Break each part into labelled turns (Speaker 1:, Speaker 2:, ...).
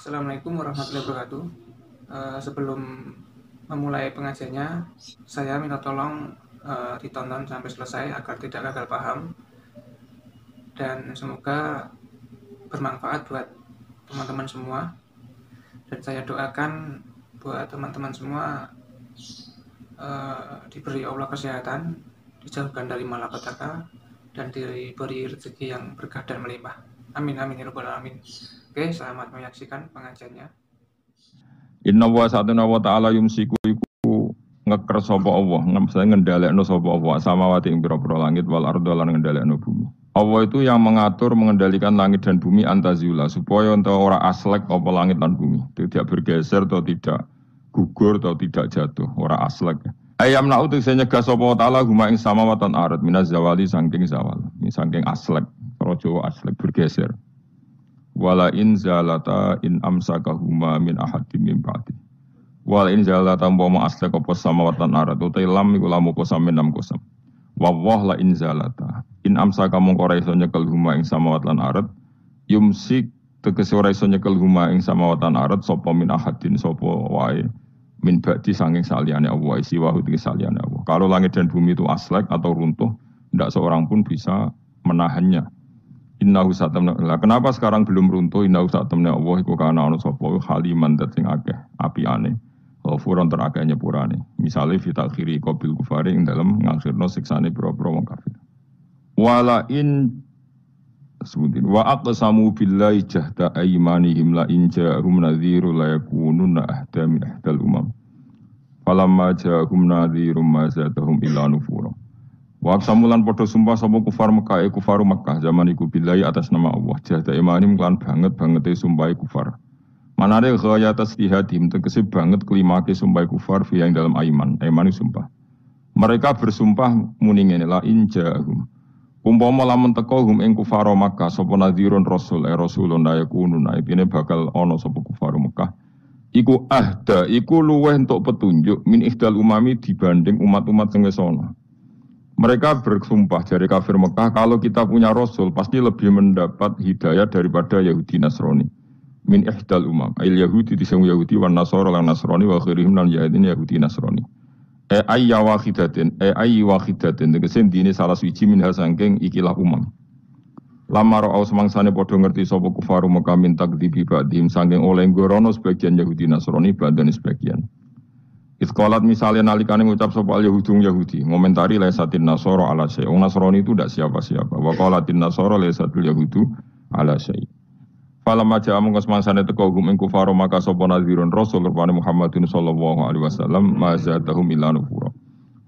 Speaker 1: Assalamualaikum warahmatullahi wabarakatuh. Sebelum memulai pengajiannya, saya minta tolong ditonton sampai selesai agar tidak gagal paham dan semoga bermanfaat buat teman-teman semua. Dan saya doakan buat teman-teman semua diberi Allah kesehatan, dijauhkan dari malapetaka, dan diberi rezeki yang berkah dan melimpah. Amin amin ya rabbal alamin. Oke, selamat menyaksikan pengajiannya.
Speaker 2: Inna wa sa'atuna wa ta'ala yumsiku iku ngeker sapa Allah, ngendhalekno sapa Allah samawati ing pira-pira langit wal ardo lan ngendhalekno bumi. Allah itu yang mengatur mengendalikan langit dan bumi antazula supaya ora ora aslek apa langit dan bumi, tidak bergeser atau tidak gugur atau tidak jatuh, ora aslek. Ayam na'utu sing nyegah sapa ta'ala huma ing samawatan arat minaz zawali saking zawal, saking aslek, cara Jawa aslek bergeser. Wala in zalata in amsakahuma min ahadin min ba'di. Wala in zalata umpama aslek apa samawatan arat utai lam iku lamu kosam enam kosam. Wawah la in zalata in amsaka mongko ora iso nyekel huma ing samawatan arat yumsik tegese ora iso nyekel huma ing samawatan arat sapa min ahadin sapa wae min ba'di sanging saliyane Allah isi wahu iki saliyane Allah. Kalau langit dan bumi itu aslek atau runtuh, tidak seorang pun bisa menahannya. Innahu satamna. Kenapa sekarang belum runtuh? Innahu satamna Allah iku kana ana sapa haliman dat sing akeh apiane. Ghafuron terakeh nyepurane. Misale fi takhiri qabil kufari ing dalem ngakhirno siksane pira-pira wong kafir. Wala in sebutin wa aqsamu billahi jahda aymanihim la in ja'hum nadhiru la yakununa ahda min ahdal umam. Falamma ja'hum nadhirum ma zadahum illa nufura. Wa samulan padha sumpah sapa kufar Mekah kufaru Mekah zaman iku billahi atas nama Allah jahda imanim lan banget-bangete sumpah kufar. Manare ghaya tasdihadim tegese banget klimake sumpah kufar fi yang dalam iman sumpah. Mereka bersumpah muni ngene la injahum. Umpama lamun teka hum ing kufar Mekah sapa nadhirun rasul rasulun yakunun ibine bakal ana sapa kufar Mekah. Iku ahda iku luweh entuk petunjuk min ihdal umami dibanding umat-umat sing wis ana. Mereka bersumpah dari kafir Mekah kalau kita punya Rasul pasti lebih mendapat hidayah daripada Yahudi Nasrani. Min ihdal umam. Ail Yahudi disang Yahudi wan Nasara lan Nasrani wa khirihim lan Yahudi Nasrani. Ayya wahidatin tegese dine salah suci minha sangking ikilah umam. Lama ra'au semangsane padha ngerti sapa kufaru Mekah min takdzibi ba'dihim sangking oleh ngorono sebagian Yahudi Nasrani badan sebagian. Iskolat misalnya nalikane ngucap sapa Yahudi ngomentari laisatin nasara ala syai. Wong Nasrani itu tidak siapa-siapa. Wa qalatin nasara laisatul yahudu ala syai. Falamma ja'a mongko semangsane teka hum ing kufar maka sapa nadhirun rasul rupane Muhammadin sallallahu alaihi wasallam mazadahum illa nufura.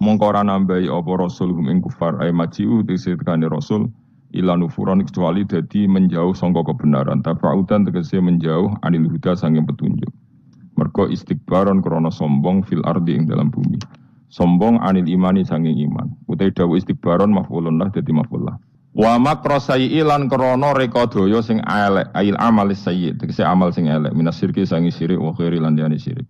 Speaker 2: Mongko ora nambahi apa rasul hum ing kufar ay maji'u disetkane rasul illa nufuran kecuali dadi menjauh sangka kebenaran. Tafaudan tegese menjauh anil huda sanging petunjuk. Mergo istikbaron krana sombong fil ardi ing dalam bumi. Sombong anil imani sanging iman. Utai dawuh istikbaron maf'ulun lah dadi maf'ul lah. Wa makra sayyi lan krana reka daya sing elek, ail amal sayyi, tegese amal sing elek minas sirki sanging syirik wa khairi lan liyane syirik.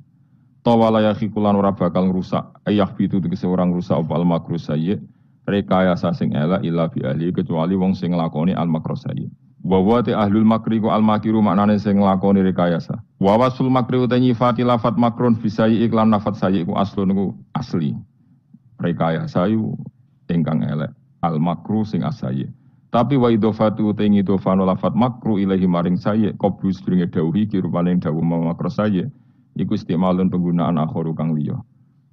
Speaker 2: Tawala yakhikulan ora bakal ngrusak, ayah bitu tegese orang rusak apa al makru sayyi, rekayasa sing elek illa bi ahli kecuali wong sing nglakoni al makru sayyi. Wa te ahlul makri ku al makiru maknane sing nglakoni rekayasa. Wa wasul makri uta nyifati lafat makrun fisai iklan lafat sayi ku aslun ku asli. Rekayasa yu ingkang elek al makru sing asayi. Tapi wa idofatu uta ngidofano lafat makru ilahi maring sayi qablu sedringe dawuhi kirupane dawuh makru sayi iku istimalun penggunaan akhiru kang liya.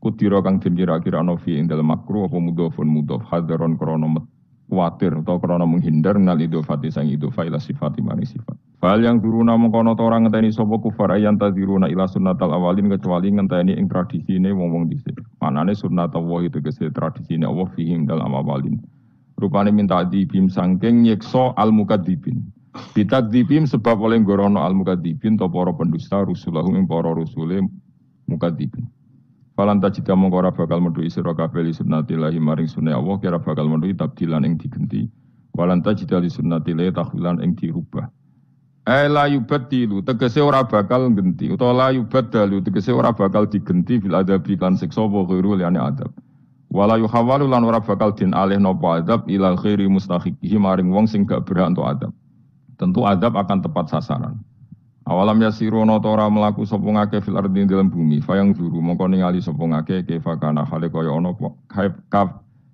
Speaker 2: Kudira kang den kira-kira ana fi ing dalem makru apa mudhofun mudhof hadaron krana kuatir atau karena menghindar nal idofati sang idofa ila sifati mari sifat. Fal yang turuna mengkono orang ngenteni sapa kufar ayan tadiruna ila sunnatal awalin kecuali ngenteni ing tradisine wong-wong dhisik. Manane sunnatullah itu tegese tradisine Allah fihim dalam awalin. Rupane minta dibim sangking nyekso al mukadzibin. Bitakdzibim sebab oleh gorono al mukadzibin to para pendusta rusulahum ing para rusule mukadzibin. Falan tajida mongko ora bakal metuhi sira kabeh li sunnatillahi maring sunah Allah kira bakal metuhi tabdilan ing digenti. Walan tajida li sunnatillahi tahwilan ing dirubah. La yubaddilu tegese ora bakal genti utawa la yubaddalu tegese ora bakal digenti fil adabi kan siksa wa ghairu liyane adab. Wala yuhawalu lan ora bakal din alih napa adab ila ghairi mustahiqihi maring wong sing gak berhak untuk adab. Tentu adab akan tepat sasaran. Awalam yasiru ana ta ora mlaku sapa ngake fil ardi dalam bumi, fayang zuru mongko ningali sapa ngake kaifa kana hale kaya ana apa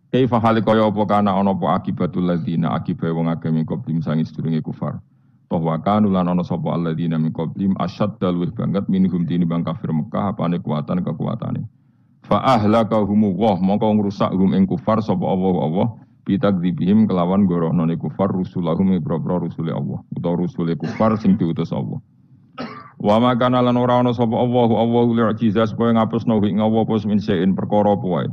Speaker 2: kaifa hale kaya apa kana ana apa akibatul ladina akibae wong akeh min qablim sangi sedurunge kufar. Toh wa kanu lan ana sapa alladzina min qablim asyadda luwih banget minhum tinimbang kafir Mekah apane kekuatane. Fa ahlakahum wa mongko ngrusak hum ing kufar sapa Allah bitakdzibihim kelawan gorohnone kufar rusulahum ibra-ibra rusule Allah utawa rusule kufar sing diutus Allah. Wa ma kana lan ora ana sapa Allah li'jiza supaya ngapusno ing Allah apa min sein perkara apa wae.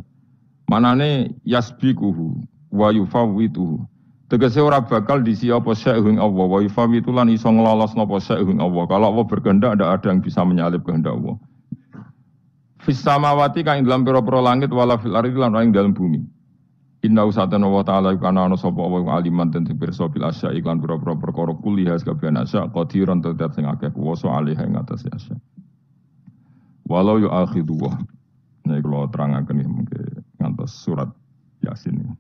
Speaker 2: Manane yasbiquhu wa yufawwituhu. Tegese ora bakal disi apa sa'ing Allah wa yufawwitu lan iso nglolosno apa sa'ing Allah. Kalau Allah berkehendak ndak ada yang bisa menyalip kehendak Allah. Fis samawati kang dalam pira-pira langit wala fil ardi lan ing dalam bumi. Inna usatana wa ta'ala kana ana sapa wa aliman ten pirsa bil asya iklan pira-pira perkara kuliah kabeh asya qadiran tetep sing akeh kuwasa alih ing atas asya. Walau yu akhidu wa. Nek kula terangaken mungkin ngantos surat Yasin.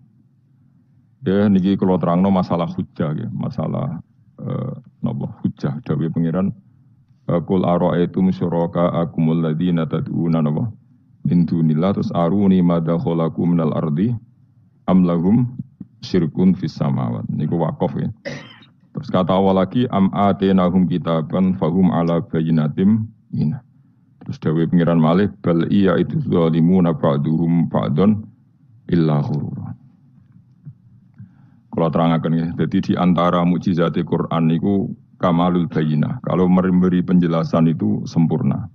Speaker 2: Ya niki kula terangno masalah hujjah ya, masalah napa hujjah dawuh pangeran qul ara'aytum syuraka akumul ladzina tad'una napa min dunillah terus aruni madza khalaqu minal ardi am lahum syirkun fis samawat niku waqaf ya. Terus kata awal lagi am atenahum kitaban fahum ala bayyinatim min. Terus dawuh pangeran malih bal iya itu zalimuna ba'duhum ba'dun illa ghurur. Kalau terangkan ya, jadi di antara mukjizat Quran itu kamalul bayyinah. Kalau memberi penjelasan itu sempurna.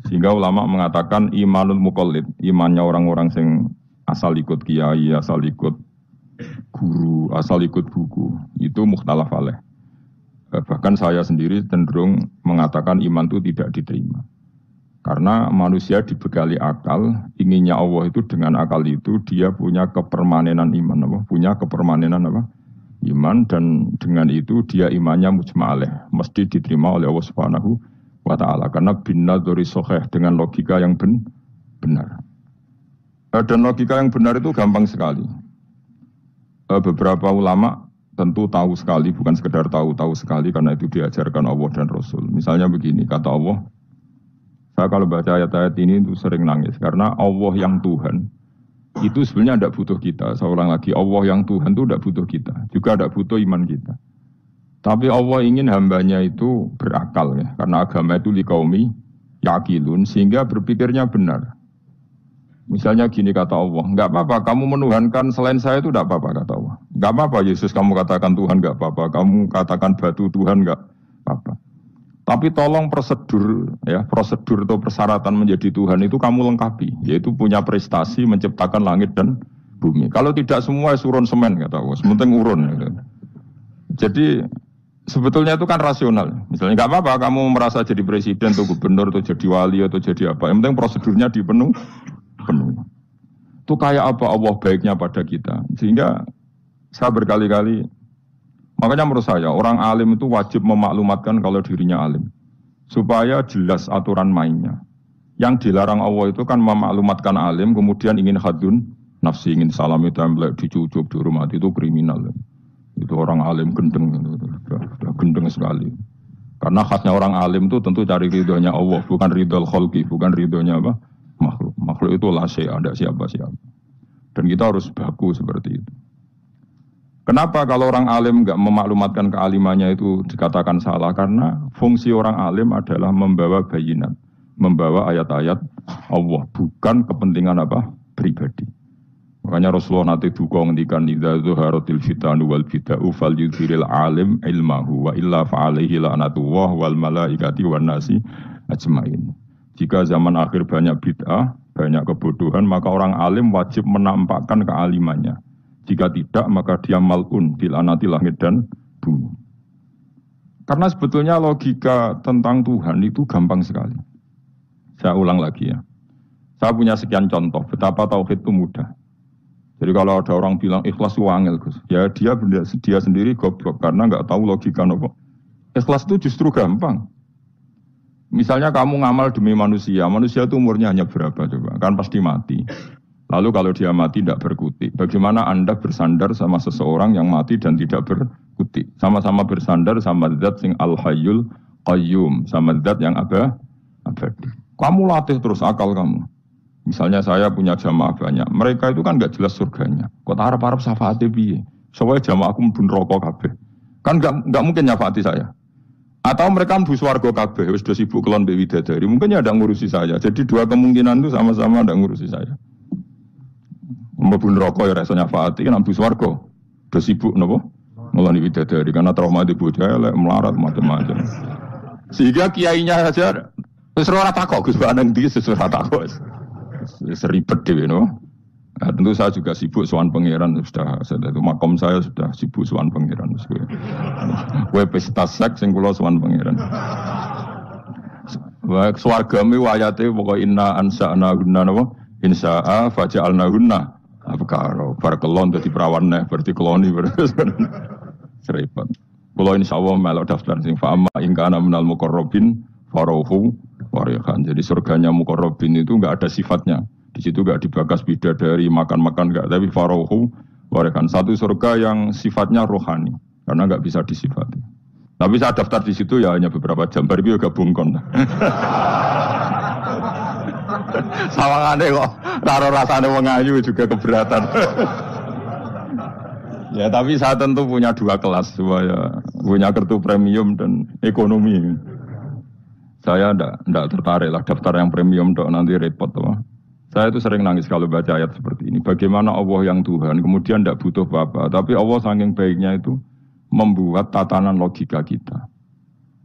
Speaker 2: Sehingga ulama mengatakan imanul muqallid, imannya orang-orang yang asal ikut kiai, asal ikut guru, asal ikut buku, itu mukhtalaf alaih. Bahkan saya sendiri cenderung mengatakan iman itu tidak diterima. Karena manusia dibekali akal, inginnya Allah itu dengan akal itu dia punya kepermanenan iman, apa? Punya kepermanenan apa? Iman dan dengan itu dia imannya mujma'aleh, mesti diterima oleh Allah Subhanahu wa ta'ala. Karena binadzuri soheh dengan logika yang benar. Dan logika yang benar itu gampang sekali. Beberapa ulama tentu tahu sekali, bukan sekedar tahu sekali karena itu diajarkan Allah dan Rasul. Misalnya begini, kata Allah, saya kalau baca ayat-ayat ini itu sering nangis karena Allah yang Tuhan itu sebenarnya tidak butuh kita. Saya ulang lagi, Allah yang Tuhan itu tidak butuh kita, juga tidak butuh iman kita. Tapi Allah ingin hambanya itu berakal ya, karena agama itu liqaumi yaqilun sehingga berpikirnya benar. Misalnya gini kata Allah, enggak apa-apa kamu menuhankan selain saya itu enggak apa-apa kata Allah. Enggak apa-apa Yesus kamu katakan Tuhan enggak apa-apa, kamu katakan batu Tuhan enggak apa-apa. Tapi tolong prosedur atau persyaratan menjadi Tuhan itu kamu lengkapi, yaitu punya prestasi menciptakan langit dan bumi. Kalau tidak semua surun semen kata Allah, sementing urun. Gitu. Jadi sebetulnya itu kan rasional. Misalnya enggak apa-apa kamu merasa jadi presiden atau gubernur atau jadi wali atau jadi apa, yang penting prosedurnya dipenuhi. Itu kayak apa Allah baiknya pada kita. Sehingga saya berkali-kali, makanya menurut saya orang alim itu wajib memaklumatkan kalau dirinya alim. Supaya jelas aturan mainnya. Yang dilarang Allah itu kan memaklumatkan alim, kemudian ingin hadun, nafsi ingin salami template, dicucuk, dihormati, itu kriminal. Itu orang alim gendeng, sudah gendeng sekali. Karena khasnya orang alim itu tentu cari ridhonya Allah, bukan ridho khalqi, bukan ridhonya apa? Makhluk. Makhluk itu lasai, ada siapa-siapa. Dan kita harus baku seperti itu. Kenapa kalau orang alim enggak memaklumatkan kealimannya itu dikatakan salah? Karena fungsi orang alim adalah membawa bayinat, membawa ayat-ayat Allah, bukan kepentingan apa? Pribadi. Makanya Rasulullah nanti duka ngendikan idza zuharatil fitanu wal bid'u fal yudhiril alim ilmahu wa illa fa'alaihi la'natullah wal malaikati wan nasi ajmain. Jika zaman akhir banyak bid'ah, banyak kebodohan, maka orang alim wajib menampakkan kealimannya. Jika tidak, maka dia mal'un, dil'anati langit dan bumi. Karena sebetulnya logika tentang Tuhan itu gampang sekali. Saya ulang lagi ya. Saya punya sekian contoh, betapa tauhid itu mudah. Jadi kalau ada orang bilang ikhlas itu angel, Gus. Ya dia sendiri goblok, karena nggak tahu logika nopo. Ikhlas itu justru gampang. Misalnya kamu ngamal demi manusia itu umurnya hanya berapa coba? Kan pasti mati. Lalu kalau dia mati tidak berkutik, bagaimana Anda bersandar sama seseorang yang mati dan tidak berkutik? Sama-sama bersandar sama zat sing al-hayyul qayyum, sama zat yang abadi. Kamu latih terus akal kamu. Misalnya saya punya jamaah banyak, mereka itu kan nggak jelas surganya. Kok harap-harap syafaatnya piye? Soalnya jamaah aku mbun rokok kabeh. Kan nggak mungkin nyafaati saya. Atau mereka mbu swarga kabeh, wis do sibuk kelon mbek widadari. Mungkin ya ada ngurusi saya. Jadi dua kemungkinan itu sama-sama ada ngurusi saya. Mbun rokok ya rasanya nyafaati kan mbu swarga. Do sibuk napa? Ngeloni widadari karena trauma di bocah elek melarat macam-macam. Sehingga kiainya saja wis ora takok Gus Banang iki wis ora takok. Wis ribet dhewe no. Nah, tentu saya juga sibuk sowan pangeran sudah itu makom saya sudah sibuk sowan pangeran wis kowe. Kowe pesta seks sing kula sowan pangeran. Wa swargame wayate pokoke inna ansa'na gunna napa insa'a faja'alna gunna abkaro bar kelon dadi perawan neh berarti keloni serempet. Kalau insyaallah melok daftar sing fa'ama ingkana minal muqarrabin farohu warihan. Jadi surganya muqarrabin itu enggak ada sifatnya. Di situ enggak dibakas bidadari makan-makan enggak, tapi farohu warihan. Satu surga yang sifatnya rohani karena enggak bisa disifati. Tapi saya daftar di situ ya hanya beberapa jam, baru itu gabung kon. Sawangane kok karo rasane wong ayu juga keberatan. Ya tapi saya tentu punya dua kelas, supaya punya kartu premium dan ekonomi. Saya enggak tertarik lah daftar yang premium dok nanti repot tuh. Saya itu sering nangis kalau baca ayat seperti ini. Bagaimana Allah yang Tuhan kemudian enggak butuh apa-apa, tapi Allah saking baiknya itu membuat tatanan logika kita.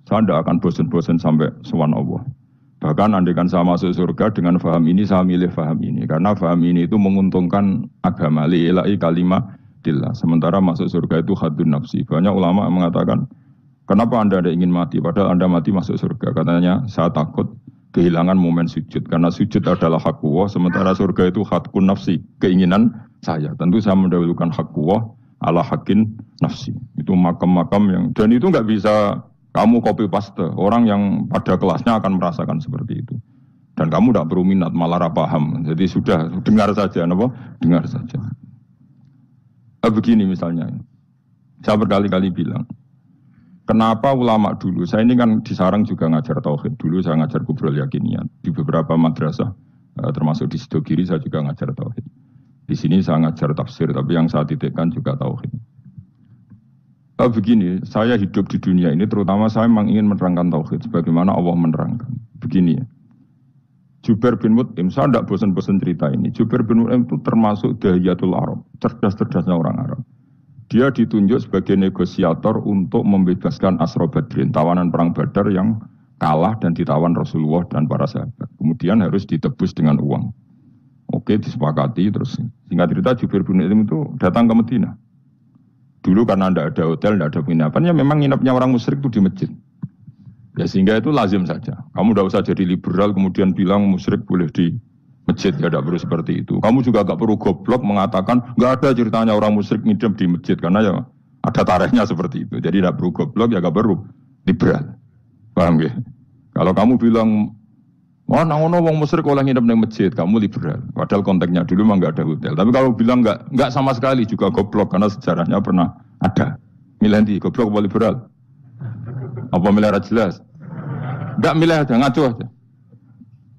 Speaker 2: Saya enggak akan bosan-bosan sampai sowan Allah. Bahkan andaikan saya masuk surga dengan faham ini, saya milih faham ini karena faham ini itu menguntungkan agama li ilahi kalimah. Sementara masuk surga itu hadun nafsi. Banyak ulama mengatakan, kenapa Anda ada ingin mati? Padahal Anda mati masuk surga. Katanya, saya takut kehilangan momen sujud. Karena sujud adalah hak Allah, sementara surga itu hakun nafsi. Keinginan saya. Tentu saya mendahulukan hak Allah ala hakin nafsi. Itu makam-makam yang, dan itu nggak bisa kamu copy paste. Orang yang pada kelasnya akan merasakan seperti itu. Dan kamu tidak perlu minat, malah paham. Jadi sudah, dengar saja. Apa? Dengar saja. Begini misalnya, saya berkali-kali bilang, kenapa ulama dulu, saya ini kan di sarang juga ngajar tauhid, dulu saya ngajar kubrul yakinian, di beberapa madrasah, termasuk di Sidogiri saya juga ngajar tauhid. Di sini saya ngajar tafsir, tapi yang saya titikkan juga tauhid. Begini, saya hidup di dunia ini, terutama saya memang ingin menerangkan tauhid, sebagaimana Allah menerangkan. Begini ya. Jubair bin Mut'im, saya tidak bosan-bosan cerita ini. Jubair bin Mut'im itu termasuk dahiyatul Arab, cerdas-cerdasnya orang Arab. Dia ditunjuk sebagai negosiator untuk membebaskan Asra Badrin, tawanan perang Badar yang kalah dan ditawan Rasulullah dan para sahabat. Kemudian harus ditebus dengan uang. Oke, disepakati. Terus singkat cerita Jubair bin Mut'im itu datang ke Madinah. Dulu karena tidak ada hotel, tidak ada penginapan, ya memang nginapnya orang musyrik itu di masjid. Ya sehingga itu lazim saja. Kamu tidak usah jadi liberal kemudian bilang musyrik boleh di masjid. Ya tidak perlu seperti itu. Kamu juga tidak perlu goblok mengatakan nggak ada ceritanya orang musyrik ngidam di masjid. Karena ya ada tarikhnya seperti itu. Jadi tidak perlu goblok ya nggak perlu liberal. Paham ya? Kalau kamu bilang wah nangono wong musyrik oleh ngidam di masjid, kamu liberal. Padahal konteksnya dulu memang nggak ada hotel. Tapi kalau bilang nggak sama sekali juga goblok karena sejarahnya pernah ada. Milih di goblok apa liberal? Apa milih jelas? Enggak milih aja, ngaco aja.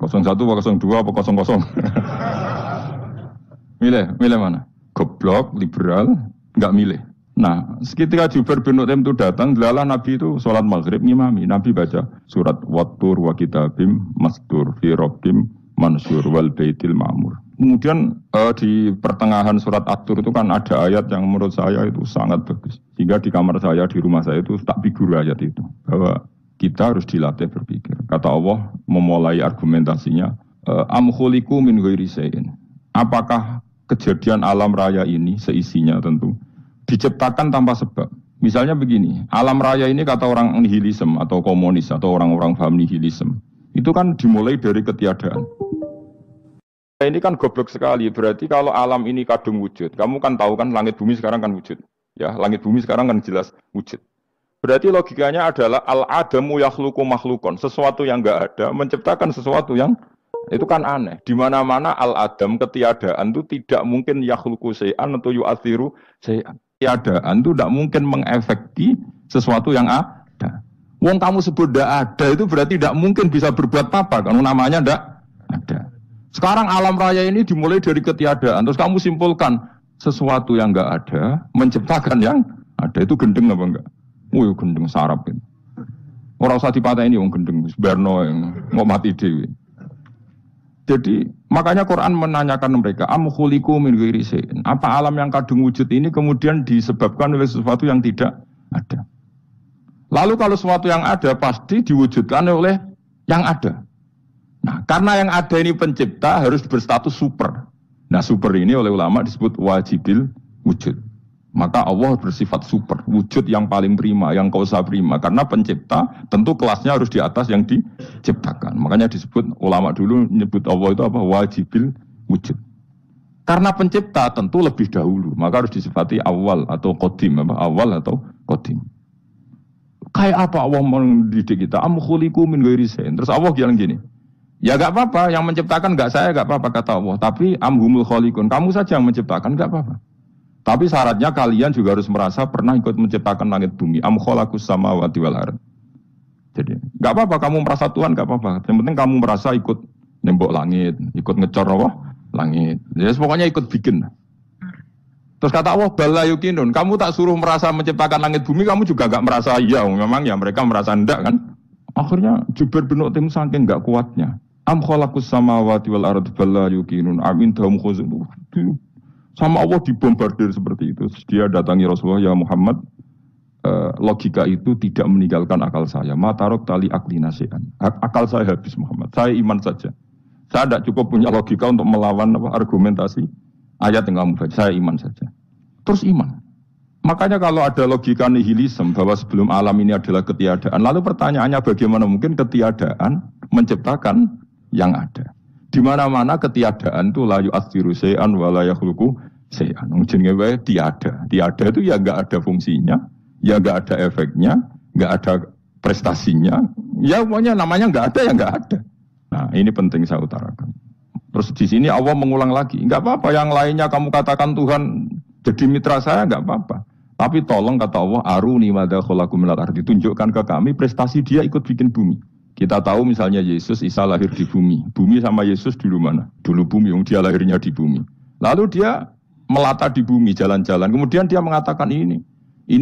Speaker 2: 01 apa 02 apa 00. Milih mana? Goblok, liberal, enggak milih. Nah, ketika Jubair bin Mut'im itu datang, delalah Nabi itu sholat maghrib ngimami. Nabi baca surat Wattur wa kitabim mastur fi rabbim mansur wal baitil ma'mur. Kemudian di pertengahan surat At-Tur itu kan ada ayat yang menurut saya itu sangat bagus. Sehingga di kamar saya, di rumah saya itu tak figur ayat itu. Bahwa kita harus dilatih berpikir. Kata Allah memulai argumentasinya. Am khuliqu min ghairi syai'in. Apakah kejadian alam raya ini seisinya tentu diciptakan tanpa sebab. Misalnya begini, alam raya ini kata orang nihilisme atau komunis atau orang-orang paham nihilisme. Itu kan dimulai dari ketiadaan. Ini kan goblok sekali, berarti kalau alam ini kadung wujud, kamu kan tahu kan langit bumi sekarang kan wujud. Ya, langit bumi sekarang kan jelas wujud. Berarti logikanya adalah al-adamu yakhluqu makhlukon, sesuatu yang enggak ada menciptakan sesuatu yang itu kan aneh. Di mana-mana al-adam ketiadaan itu tidak mungkin yakhluqu syai'an atau yu'athiru syai'an. Ketiadaan itu tidak mungkin mengefekti sesuatu yang ada. Wong kamu sebut tidak ada itu berarti tidak mungkin bisa berbuat apa kalau namanya tidak ada. Sekarang alam raya ini dimulai dari ketiadaan. Terus kamu simpulkan sesuatu yang enggak ada menciptakan yang ada, itu gendeng apa enggak? Wih, gendeng sarap itu. Orang usah dipatahin wong gendeng Berno yang mau mati dewi. Jadi makanya Quran menanyakan mereka, am khuliqu min ghairi syai'in. Apa alam yang kadung wujud ini kemudian disebabkan oleh sesuatu yang tidak ada? Lalu kalau sesuatu yang ada pasti diwujudkan oleh yang ada. Nah, karena yang ada ini pencipta harus berstatus super. Nah, super ini oleh ulama disebut wajibil wujud. Maka Allah bersifat super, wujud yang paling prima, yang kausa prima. Karena pencipta tentu kelasnya harus di atas yang diciptakan. Makanya disebut, ulama dulu menyebut Allah itu apa? Wajibil wujud. Karena pencipta tentu lebih dahulu, maka harus disifati awal atau qadim, apa? Awal atau qadim. Kayak apa Allah mendidik kita? Am khuliqu min ghairi syai'in. Terus Allah bilang gini, ya gak apa-apa, yang menciptakan gak saya, gak apa-apa kata Allah. Tapi amhumul khaliqun, kamu saja yang menciptakan, gak apa-apa. Tapi syaratnya kalian juga harus merasa pernah ikut menciptakan langit bumi. Am khalaqus samawati wal ardh. Jadi, enggak apa-apa kamu merasa Tuhan, enggak apa-apa. Yang penting kamu merasa ikut nembok langit, ikut ngecor apa? Langit. Jadi pokoknya ikut bikin. Terus kata Allah, bala yukinun. Kamu tak suruh merasa menciptakan langit bumi, kamu juga enggak merasa iya. Memang ya mereka merasa enggak kan? Akhirnya Jubair bin Mut'im saking enggak kuatnya. Am khalaqus samawati wal ardh bala yukinun. Amin dahum khuzul. Sama Allah dibombardir seperti itu. Dia datangi Rasulullah, ya Muhammad, logika itu tidak meninggalkan akal saya. Matarok tali akli nasihan. Akal saya habis Muhammad. Saya iman saja. Saya tidak cukup punya logika untuk melawan argumentasi ayat yang kamu baca. Saya iman saja. Terus iman. Makanya kalau ada logika nihilisme bahwa sebelum alam ini adalah ketiadaan, lalu pertanyaannya bagaimana mungkin ketiadaan menciptakan yang ada? Di mana-mana ketiadaan itu la yu'atsiru syai'an wa la yakhluqu syai'an. Jenenge wae tiada. Tiada itu ya enggak ada fungsinya, ya enggak ada efeknya, enggak ada prestasinya. Ya pokoknya namanya enggak ada ya enggak ada. Nah, ini penting saya utarakan. Terus di sini Allah mengulang lagi, enggak apa-apa yang lainnya kamu katakan Tuhan jadi mitra saya enggak apa-apa. Tapi tolong kata Allah, aruni madza khalaqu minal ardi, tunjukkan ke kami prestasi dia ikut bikin bumi. Kita tahu misalnya Yesus, Isa lahir di bumi. Bumi sama Yesus dulu mana? Dulu bumi, dia lahirnya di bumi. Lalu dia melata di bumi, jalan-jalan. Kemudian dia mengatakan ini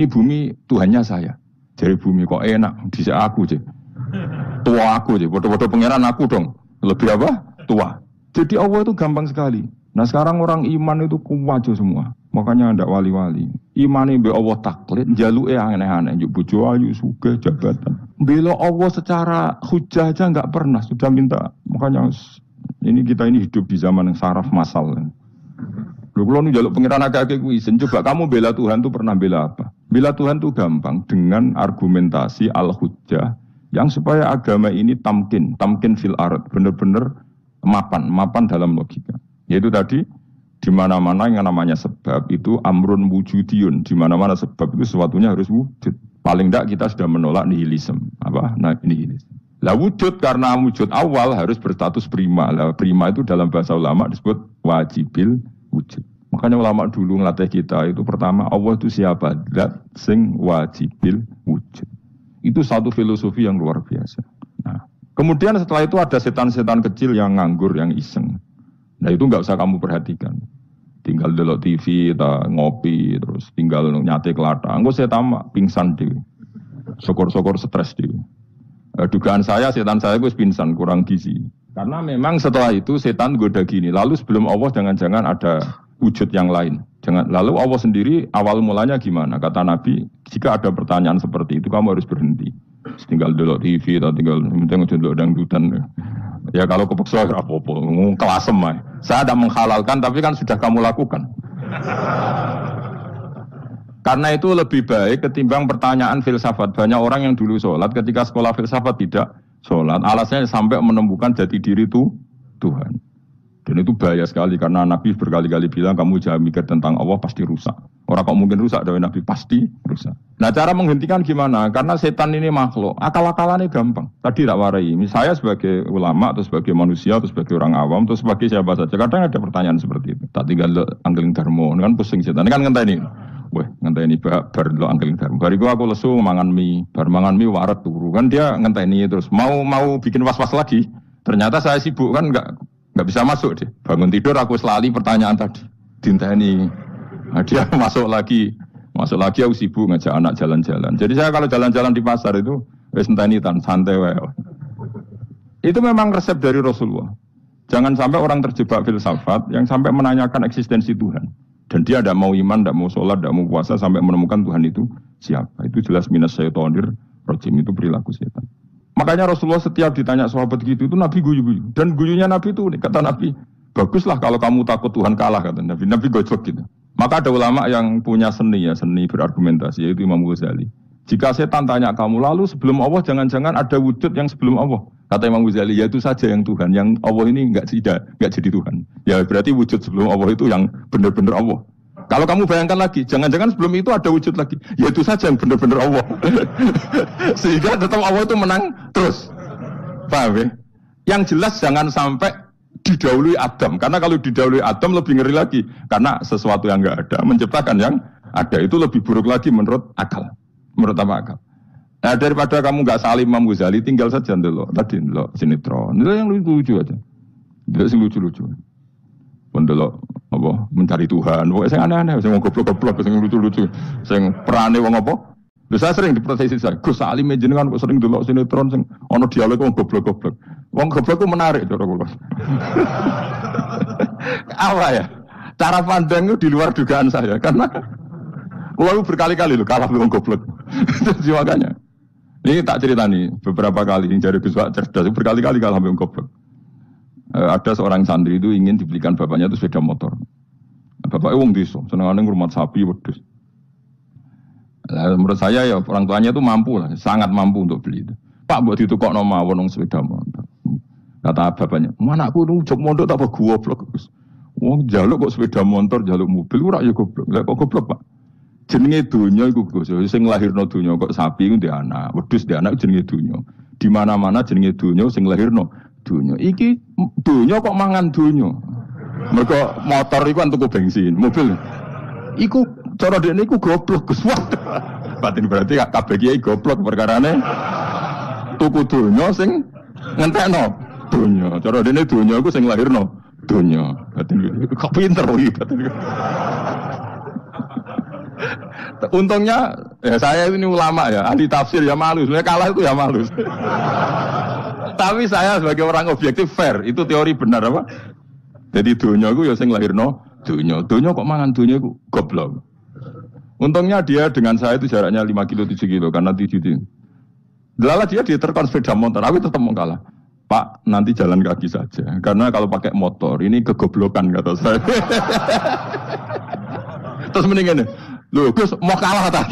Speaker 2: bumi Tuhannya saya. Jadi bumi kok enak, bisa aku aja. Tua aku aja, bodoh-bodoh pangeran aku dong. Lebih apa? Tua. Jadi Allah itu gampang sekali. Nah sekarang orang iman itu kuat semua. Makanya ada wali-wali. Imane be Allah taklid, jaluke aneh-aneh, njuk bojo ayu, sugih, jabatan. Bela Allah secara hujah aja enggak pernah, sudah minta. Makanya ini kita ini hidup di zaman yang saraf massal. Lho kula nu njaluk pengiran agak-agak kuwi, coba kamu bela Tuhan tuh pernah bela apa? Bela Tuhan tuh gampang dengan argumentasi al-hujjah yang supaya agama ini tamkin fil ard, benar-benar mapan dalam logika. Yaitu tadi di mana-mana yang namanya sebab itu amrun wujudiyun, di mana-mana sebab itu sesuatunya harus wujud. Paling tidak kita sudah menolak nihilisme. Apa? Nah, nihilisme. Lah wujud karena wujud awal harus berstatus prima. Lah prima itu dalam bahasa ulama disebut wajibil wujud. Makanya ulama dulu ngelatih kita itu pertama Allah itu siapa? Zat sing wajibil wujud. Itu satu filosofi yang luar biasa. Nah, kemudian setelah itu ada setan-setan kecil yang nganggur, yang iseng. Nah itu enggak usah kamu perhatikan. Tinggal delok TV, ngopi, terus tinggal nyate kelata. Engko saya tamak pingsan dhewe. Syukur-syukur stres dhewe. Dugaan saya setan saya itu pingsan, kurang gizi. Karena memang setelah itu setan goda gini. Lalu sebelum Allah jangan-jangan ada wujud yang lain. Lalu Allah sendiri awal mulanya gimana? Kata Nabi, jika ada pertanyaan seperti itu kamu harus berhenti. Tinggal delok TV atau tinggal delok dangdutan. Ya kalau kepeksa ya apa-apa, kelasem aja. Saya tidak menghalalkan tapi kan sudah kamu lakukan. Karena itu lebih baik ketimbang pertanyaan filsafat. Banyak orang yang dulu sholat ketika sekolah filsafat tidak sholat. Alasannya sampai menemukan jati diri itu Tuhan. Dan itu bahaya sekali karena Nabi berkali-kali bilang kamu jangan mikir tentang Allah pasti rusak. Orang kok mungkin rusak dari Nabi pasti rusak. Nah cara menghentikan gimana? Karena setan ini makhluk, akal-akalannya gampang. Tadi tak warai. Saya sebagai ulama atau sebagai manusia atau sebagai orang awam atau sebagai siapa saja. Kadang ada pertanyaan seperti itu. Tak tinggal anggeling dharma, kan pusing setan. Kan ngenteni. weh ngenteni bar lo angkeling darm. Bariku aku lesu mangan mie, bar mangan mie waret turu. Kan dia ngenteni terus mau bikin was-was lagi. Ternyata saya sibuk kan enggak bisa masuk deh. Bangun tidur aku selali pertanyaan tadi. Dinteni. Nah, dia masuk lagi aku sibuk ngajak anak jalan-jalan. Jadi saya kalau jalan-jalan di pasar itu wis enteni santai wae. Itu memang resep dari Rasulullah. Jangan sampai orang terjebak filsafat yang sampai menanyakan eksistensi Tuhan. Dan dia tidak mau iman, tidak mau sholat, tidak mau puasa sampai menemukan Tuhan itu siapa. Itu jelas minas syaitonir rajim, itu perilaku setan. Makanya Rasulullah setiap ditanya sahabat gitu itu Nabi guyu-guyu. Dan guyunya Nabi itu kata Nabi, baguslah kalau kamu takut Tuhan kalah kata Nabi. Nabi gojok gitu. Maka ada ulama yang punya seni berargumentasi, yaitu Imam Ghazali. Jika setan tanya kamu, lalu sebelum Allah jangan-jangan ada wujud yang sebelum Allah. Kata Imam Ghazali, ya itu saja yang Tuhan. Yang Allah ini enggak jadi Tuhan. Ya berarti wujud sebelum Allah itu yang benar-benar Allah. Kalau kamu bayangkan lagi, jangan-jangan sebelum itu ada wujud lagi. Ya itu saja yang benar-benar Allah. Sehingga tetap Allah itu menang terus. Paham ya? Yang jelas jangan sampai didahului Adam. Karena kalau didahului Adam lebih ngeri lagi. Karena sesuatu yang enggak ada menciptakan yang ada. Itu lebih buruk lagi menurut akal. Menurut apa akal? Nah daripada kamu nggak salim Imam Ghazali, tinggal saja dulu. Tadi dulu sinetron, itu yang lucu-lucu aja. Dulu sing lucu-lucu. Dulu apa mencari Tuhan. Pokoknya saya aneh-aneh, saya mau goblok-goblok, saya lucu-lucu, saya perane wong apa. Terus saya sering diproteksi saya. Gus Salim jenengan kok sering dulu sinetron, sing ono dialog wong goblok-goblok. Wong goblok itu menarik cara kula. Apa ya? Cara pandang itu di luar dugaan saya karena lalu berkali-kali loh kalah wong goblok. Jadi makanya. Ini tak cerita nih, beberapa kali yang jadi Gus Wak cerdas, berkali-kali kalah wong goblok. Ada seorang santri itu ingin dibelikan bapaknya itu sepeda motor. Bapaknya wong desa, senengane ngurmat sapi wedhus. Menurut saya ya orang tuanya itu mampu lah, sangat mampu untuk beli itu. Pak buat ditukokno mawon wong sepeda motor. Kata bapaknya, "Anakku nu jog mondok tak apa goblok, Gus. Wong njaluk kok sepeda motor, njaluk mobil ora ya goblok. Lah kok goblok, Pak? Jenenge donya iku Gus, sing lahirno donya kok sapi ku ndek anak, wedhus ndek anak jenenge donya. Di mana-mana jenenge donya sing lahirno donya. Iki donya kok mangan donya. Mergo motor iku kan tuku bensin, mobil. Iku cara dekne iku goblok Gus. Batin berarti kabeh kiai goblok perkarane tuku donya sing ngentekno donya. Cara dekne donya iku sing lahirno donya. Batin kok pinter iki batin. Untungnya ya saya ini ulama ya, ahli tafsir ya malu, sebenarnya kalah itu ya malu. Tapi saya sebagai orang objektif fair, itu teori benar apa? Jadi dunia itu ya sing lahirno dunia kok mangan dunia itu goblok. Untungnya dia dengan saya itu jaraknya 5 kilo 7 kilo karena 7 kilo. Delalah dia diterkon sepeda motor, aku tetap mau kalah. Pak, nanti jalan kaki saja, karena kalau pakai motor ini kegoblokan kata saya. Terus mendingan nih, loh Gus mau kalah tak?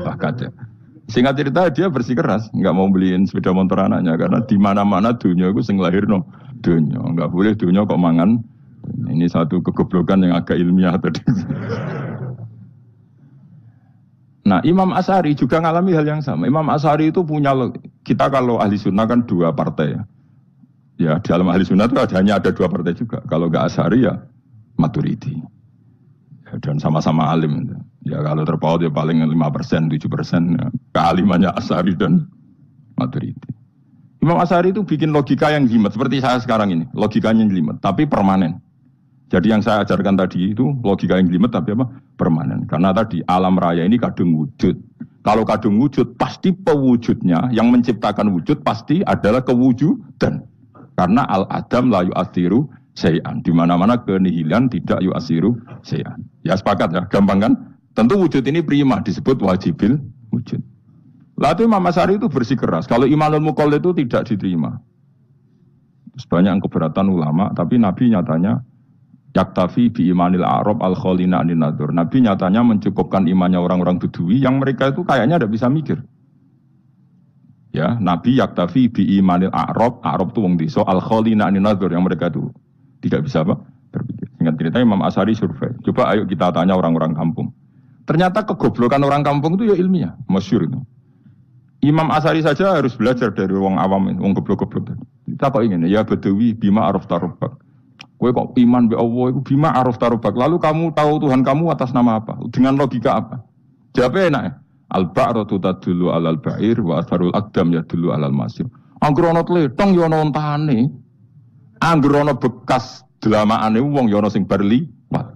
Speaker 2: Wah kacau. Singkat cerita dia bersikeras, nggak mau beliin sepeda motor anaknya karena di mana-mana dunia itu sing lahirno dunia, nggak boleh dunia kok mangan. Ini satu kegoblokan yang agak ilmiah tadi. Nah Imam Asy'ari juga ngalami hal yang sama. Imam Asy'ari itu punya, kita kalau ahli sunnah kan 2 partai ya. Ya di dalam ahli sunnah itu hanya ada 2 partai juga. Kalau nggak Asy'ari ya Maturidi. Ya, dan sama-sama alim. Ya kalau terpaut ya paling 5%, 7%. Ya. Kealimannya Asy'ari dan Maturidi. Imam Asy'ari itu bikin logika yang jelimet. Seperti saya sekarang ini. Logikanya jelimet. Tapi permanen. Jadi yang saya ajarkan tadi itu logika yang jelimet tapi apa? Permanen. Karena tadi alam raya ini kadung wujud. Kalau kadung wujud pasti pewujudnya. Yang menciptakan wujud pasti adalah kewujudan. Karena al-adam la yu'athiru syai'an. Di mana-mana kenihilan tidak yu'athiru syai'an. Ya sepakat ya, gampang kan? Tentu wujud ini prima disebut wajibil wujud. Lalu Imam Asy'ari itu bersikeras. Kalau imanul muqallid itu tidak diterima. Banyak keberatan ulama, tapi Nabi nyatanya yaktafi bi imanil a'rab al-khalina anin nadur. Nabi nyatanya mencukupkan imannya orang-orang Bedui yang mereka itu kayaknya tidak bisa mikir. Ya, Nabi yaktafi bi imanil a'rab itu wong desa al-khalina anin nadur yang mereka itu tidak bisa apa? Berpikir. Singkat cerita Imam Asy'ari survei. Coba ayo kita tanya orang-orang kampung. Ternyata kegoblokan orang kampung itu ya ilmiah, masyhur itu. Imam Asy'ari saja harus belajar dari wong awam, wong goblok-goblok tadi. takok ngene, ya Badawi bima araf tarubak. Kowe kok iman be Allah iku bima araf tarubak. Lalu kamu tahu Tuhan kamu atas nama apa? Dengan logika apa? Jawabnya enak. Al-ba'ratu tadullu 'alal ba'ir wa atharul aqdam yadullu 'alal masir. Angger ana tletong ya ana ontane. Angger ana bekas delamaane wong ya ana sing bar liwat.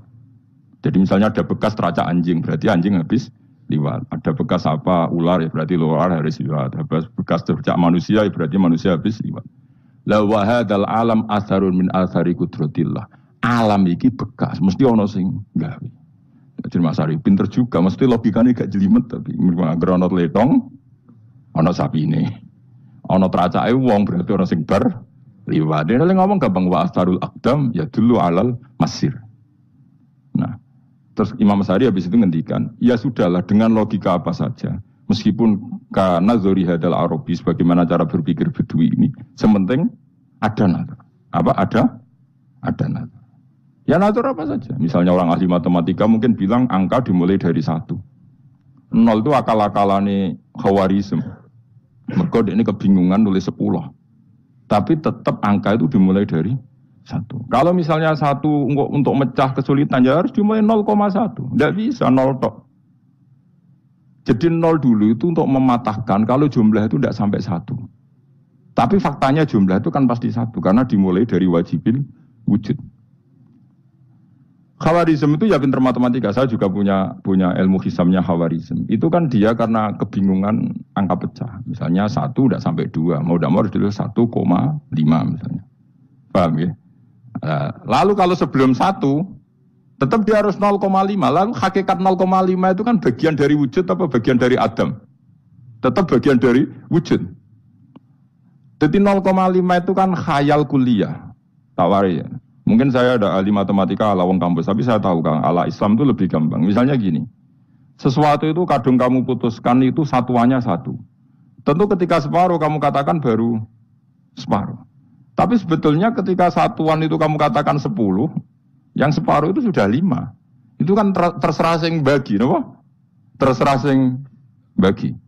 Speaker 2: Jadi misalnya ada bekas teracak anjing, berarti anjing habis liwat. Ada bekas apa ular ya berarti ular harus liwat. Ada bekas tercak manusia ya berarti manusia habis liwat. La wa hadzal alam atharun min athari qudratillah. Alam iki bekas mesti ana sing gawe. Jadi Mas Ari pinter juga mesti logikane gak jelimet tapi anggere ana letong ana sapine. Ana teracake wong berarti ana sing bar liwat. Dene ngomong gampang wa atharul aqdam ya dulu alal masir. Nah, terus Imam Asy'ari habis itu ngendikan, ya sudahlah dengan logika apa saja. Meskipun karena zori hadal Arabi sebagaimana cara berpikir Bedui ini, sementing ada nazar. Apa ada nazar. Ya nazar apa saja. Misalnya orang ahli matematika mungkin bilang angka dimulai dari 1. 0 itu akal-akalane Khawarizm. Mergo ini kebingungan nulis 10. Tapi tetap angka itu dimulai dari 1. Kalau misalnya 1 untuk mecah kesulitan ya harus dimulai 0,1. Tidak bisa 0 tok. Jadi 0 dulu itu untuk mematahkan kalau jumlah itu tidak sampai 1. Tapi faktanya jumlah itu kan pasti 1 karena dimulai dari wajibil wujud. Khawarizm itu ya pinter matematika. Saya juga punya ilmu hisamnya Khawarizm. Itu kan dia karena kebingungan angka pecah. Misalnya 1 tidak sampai 2. Mau tidak mau harus dulu 1,5 misalnya. Paham ya? Lalu kalau sebelum 1 tetap dia harus 0,5. Lalu hakikat 0,5 itu kan bagian dari wujud apa bagian dari Adam? Tetap bagian dari wujud. Jadi 0,5 itu kan khayal kuliah. Tawari ya. Mungkin saya ada ahli matematika ala wong kampus, tapi saya tahu kan ala Islam itu lebih gampang. Misalnya gini. Sesuatu itu kadang kamu putuskan itu satuannya 1. Tentu ketika separuh kamu katakan baru separuh. Tapi sebetulnya ketika satuan itu kamu katakan 10, yang separuh itu sudah 5. Itu kan terserah sing bagi, no? Terserah sing bagi.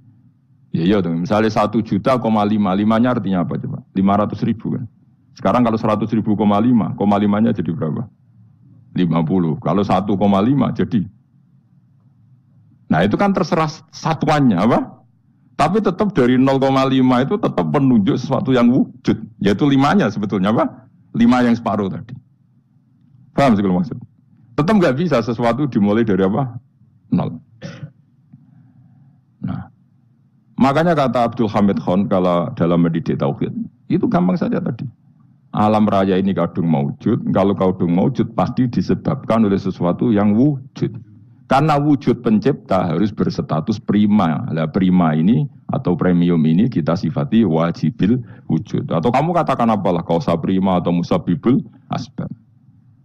Speaker 2: Iya tuh, misalnya 1,5 juta, 5-nya artinya apa coba? 500.000 kan. Sekarang kalau 100.000, 5-nya jadi berapa? 50. Kalau 1,5 jadi. Nah itu kan terserah satuannya apa? Tapi tetap dari 0,5 itu tetap menunjuk sesuatu yang wujud. Yaitu 5-nya sebetulnya apa? 5 yang separuh tadi. Paham sih kalau maksud? Tetap nggak bisa sesuatu dimulai dari apa? 0. Nah, makanya kata Abdul Hamid Khan kalau dalam mendidik tauhid, itu gampang saja tadi. Alam raya ini kadung maujud, kalau kadung maujud pasti disebabkan oleh sesuatu yang wujud. Karena wujud pencipta harus berstatus prima. Nah, prima ini atau premium ini kita sifati wajibil wujud. Atau kamu katakan apalah, kausa prima atau musabibul asbab.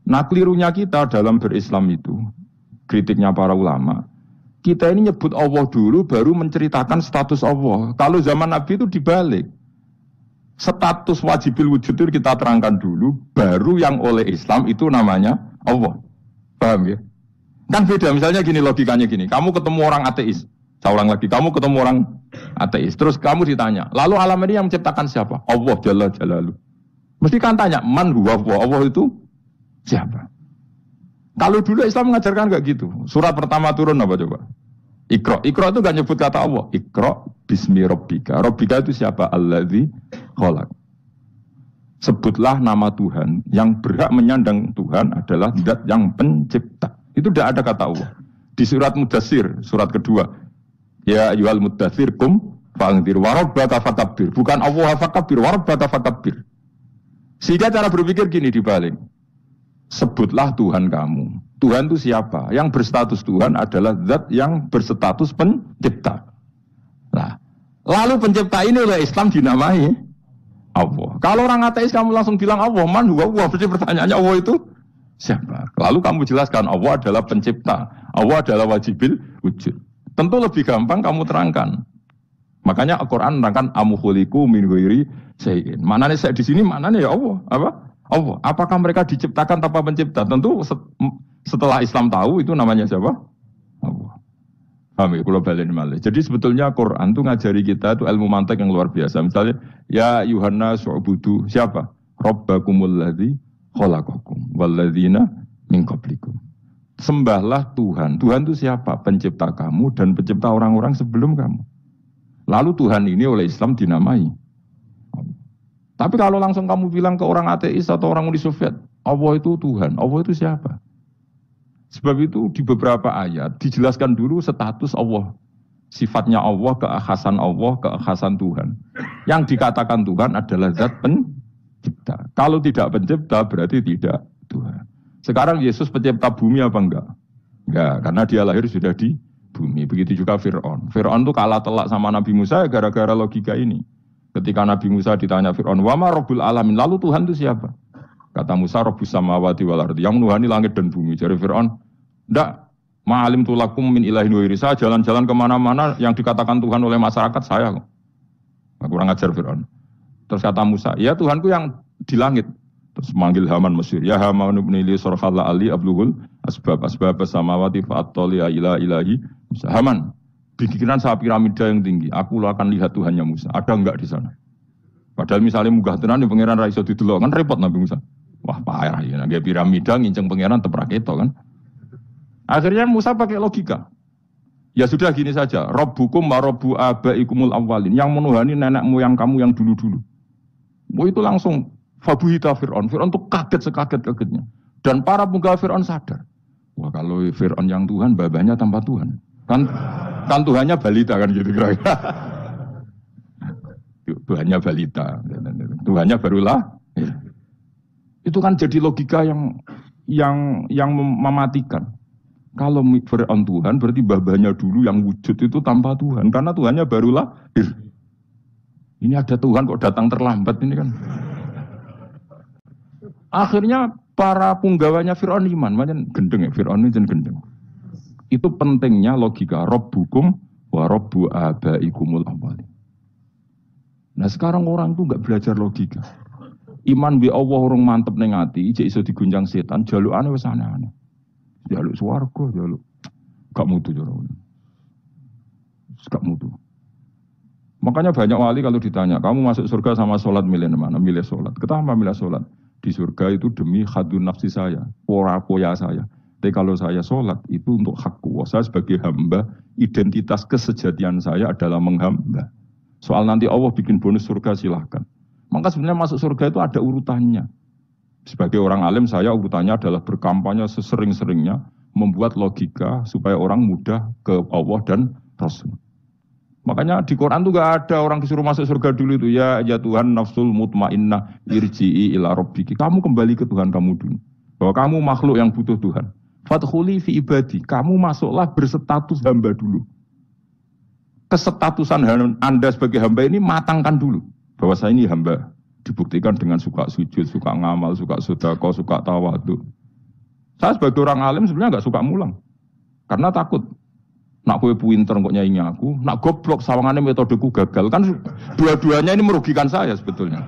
Speaker 2: Nah kelirunya kita dalam berislam itu, kritiknya para ulama, kita ini nyebut Allah dulu baru menceritakan status Allah. Kalau zaman Nabi itu dibalik. Status wajibil wujud itu kita terangkan dulu, baru yang oleh Islam itu namanya Allah. Paham ya? Kan beda, misalnya gini logikanya gini, kamu ketemu orang ateis, saya ulang lagi, kamu ketemu orang ateis, terus kamu ditanya, lalu alam ini yang menciptakan siapa? Allah Jalla Jalaluh. Mesti kan tanya, man huwa Allah itu siapa? Kalau dulu Islam mengajarkan enggak gitu. Surat pertama turun apa coba? Iqra. Iqra itu enggak nyebut kata Allah. Iqra bismi rabbika. Rabbika itu siapa? Alladzi khalaq. Sebutlah nama Tuhan. Yang berhak menyandang Tuhan adalah zat yang pencipta. Itu tidak ada kata Allah. Di surat Mudatsir, surat kedua. Ya ayyuhal mudatsir kum fa'anzir wa rabbaka fakabbir. Bukan Allah fakabbir, wa rabbaka fakabbir. Sehingga cara berpikir gini dibalik. Sebutlah Tuhan kamu. Tuhan itu siapa? Yang berstatus Tuhan adalah zat yang berstatus pencipta. Nah, lalu pencipta ini oleh Islam dinamai Allah. Kalau orang ateis kamu langsung bilang Allah, man huwa Allah. Berarti pertanyaannya Allah itu siapa? Lalu kamu jelaskan Allah adalah pencipta. Allah adalah wajibil wujud. Tentu lebih gampang kamu terangkan. Makanya Al-Quran menerangkan amuhuliku min ghairi syai'in. Mananya saya di sini, mananya ya Allah. Apa? Allah. Apakah mereka diciptakan tanpa pencipta? Tentu setelah Islam tahu itu namanya siapa? Allah. Paham ya, kalau balik malih. Jadi sebetulnya Quran itu ngajari kita itu ilmu mantek yang luar biasa. Misalnya, ya Yuhanna su'budu, siapa? Rabbakumul ladzi khalaqakum walladzina min qablikum. Sembahlah Tuhan. Tuhan itu siapa? Pencipta kamu dan pencipta orang-orang sebelum kamu. Lalu Tuhan ini oleh Islam dinamai. Tapi kalau langsung kamu bilang ke orang ateis atau orang Uni Soviet, Allah itu Tuhan, Allah itu siapa? Sebab itu di beberapa ayat dijelaskan dulu status Allah. Sifatnya Allah, keekhasan Tuhan. Yang dikatakan Tuhan adalah zat pencipta. Kalau tidak pencipta berarti tidak Tuhan. Sekarang Yesus pencipta bumi apa enggak? Enggak, karena dia lahir sudah di bumi. Begitu juga Fir'aun. Fir'aun itu kalah telak sama Nabi Musa gara-gara logika ini. Ketika Nabi Musa ditanya Fir'aun, wa ma rabbul alamin, lalu Tuhan itu siapa? Kata Musa, Rabbus samawati wal ardi, yang menuhani langit dan bumi. Jadi Fir'aun, enggak, ma'alim tulakum min ilahin wa irisa, jalan-jalan kemana-mana yang dikatakan Tuhan oleh masyarakat saya kok. Kurang ajar Fir'aun. Terus kata Musa, ya Tuhanku yang di langit. Terus manggil Haman Mesir, ya Haman ibn Ili surhala ali abluhul asbab samawati fa'attoli'a ila ilahi Musa. Haman, bikinan saya piramida yang tinggi, aku akan lihat Tuhannya Musa. Ada enggak di sana? Padahal misalnya munggah tenan di pangeran ra iso didelok, kan repot Nabi Musa. Wah, parah ya, nggak piramida nginceng pangeran tepraketo kan. Akhirnya Musa pakai logika. Ya sudah gini saja, Rabbukum wa rabbu abaikumul awwalin, yang menuhani nenek moyang kamu yang dulu-dulu. Itu langsung fabuhita Fir'aun. Fir'aun tuh kaget sekaget-kagetnya. Dan para penggawa Fir'aun sadar. Wah, kalau Fir'aun yang Tuhan, babanya tanpa Tuhan. Kan Tuhannya balita kan gitu kira-kira. Tuhannya balita. Tuhannya barulah. Itu kan jadi logika yang mematikan. Kalau Fir'aun Tuhan, berarti babanya dulu yang wujud itu tanpa Tuhan. Karena Tuhannya barulah. Ini ada Tuhan kok datang terlambat ini kan. Akhirnya para punggawanya Fir'aun iman. Macam gendeng ya, Fir'aun ini gendeng. Itu pentingnya logika. Rabbukum wa rabbu abaikumul awwalin. Nah sekarang orang itu enggak belajar logika. Iman bi Allah orang mantep ning ati, jek iso digunjang setan, jalukane wis aneh-aneh. Jaluk swarga, jaluk gak mutu cara. Gak mutu. Makanya banyak wali kalau ditanya, kamu masuk surga sama sholat milih mana? Milih sholat. Kenapa milih sholat? Di surga itu demi khadun nafsi saya, poya saya. Tapi kalau saya sholat itu untuk hakku. Saya sebagai hamba, identitas kesejatian saya adalah menghamba. Soal nanti Allah bikin bonus surga silahkan. Maka sebenarnya masuk surga itu ada urutannya. Sebagai orang alim saya urutannya adalah berkampanye sesering-seringnya. Membuat logika supaya orang mudah ke Allah dan Rasul. Makanya di Quran itu gak ada orang disuruh masuk surga dulu itu. Ya Tuhan nafsul mutmainnah irji'i ila rabbiki. Kamu kembali ke Tuhan kamu dulu. Bahwa kamu makhluk yang butuh Tuhan. Fadkhuli fi ibadi. Kamu masuklah berstatus hamba dulu. Kesestatusan Anda sebagai hamba ini matangkan dulu. Bahwa saya ini hamba. Dibuktikan dengan suka sujud, suka ngamal, suka sedekah, suka tawadhu. Saya sebagai orang alim sebenarnya gak suka mulang. Karena takut. Nak kue pinter kok nyanyi aku, nak goblok sawangannya metodeku gagal. Kan dua-duanya ini merugikan saya sebetulnya.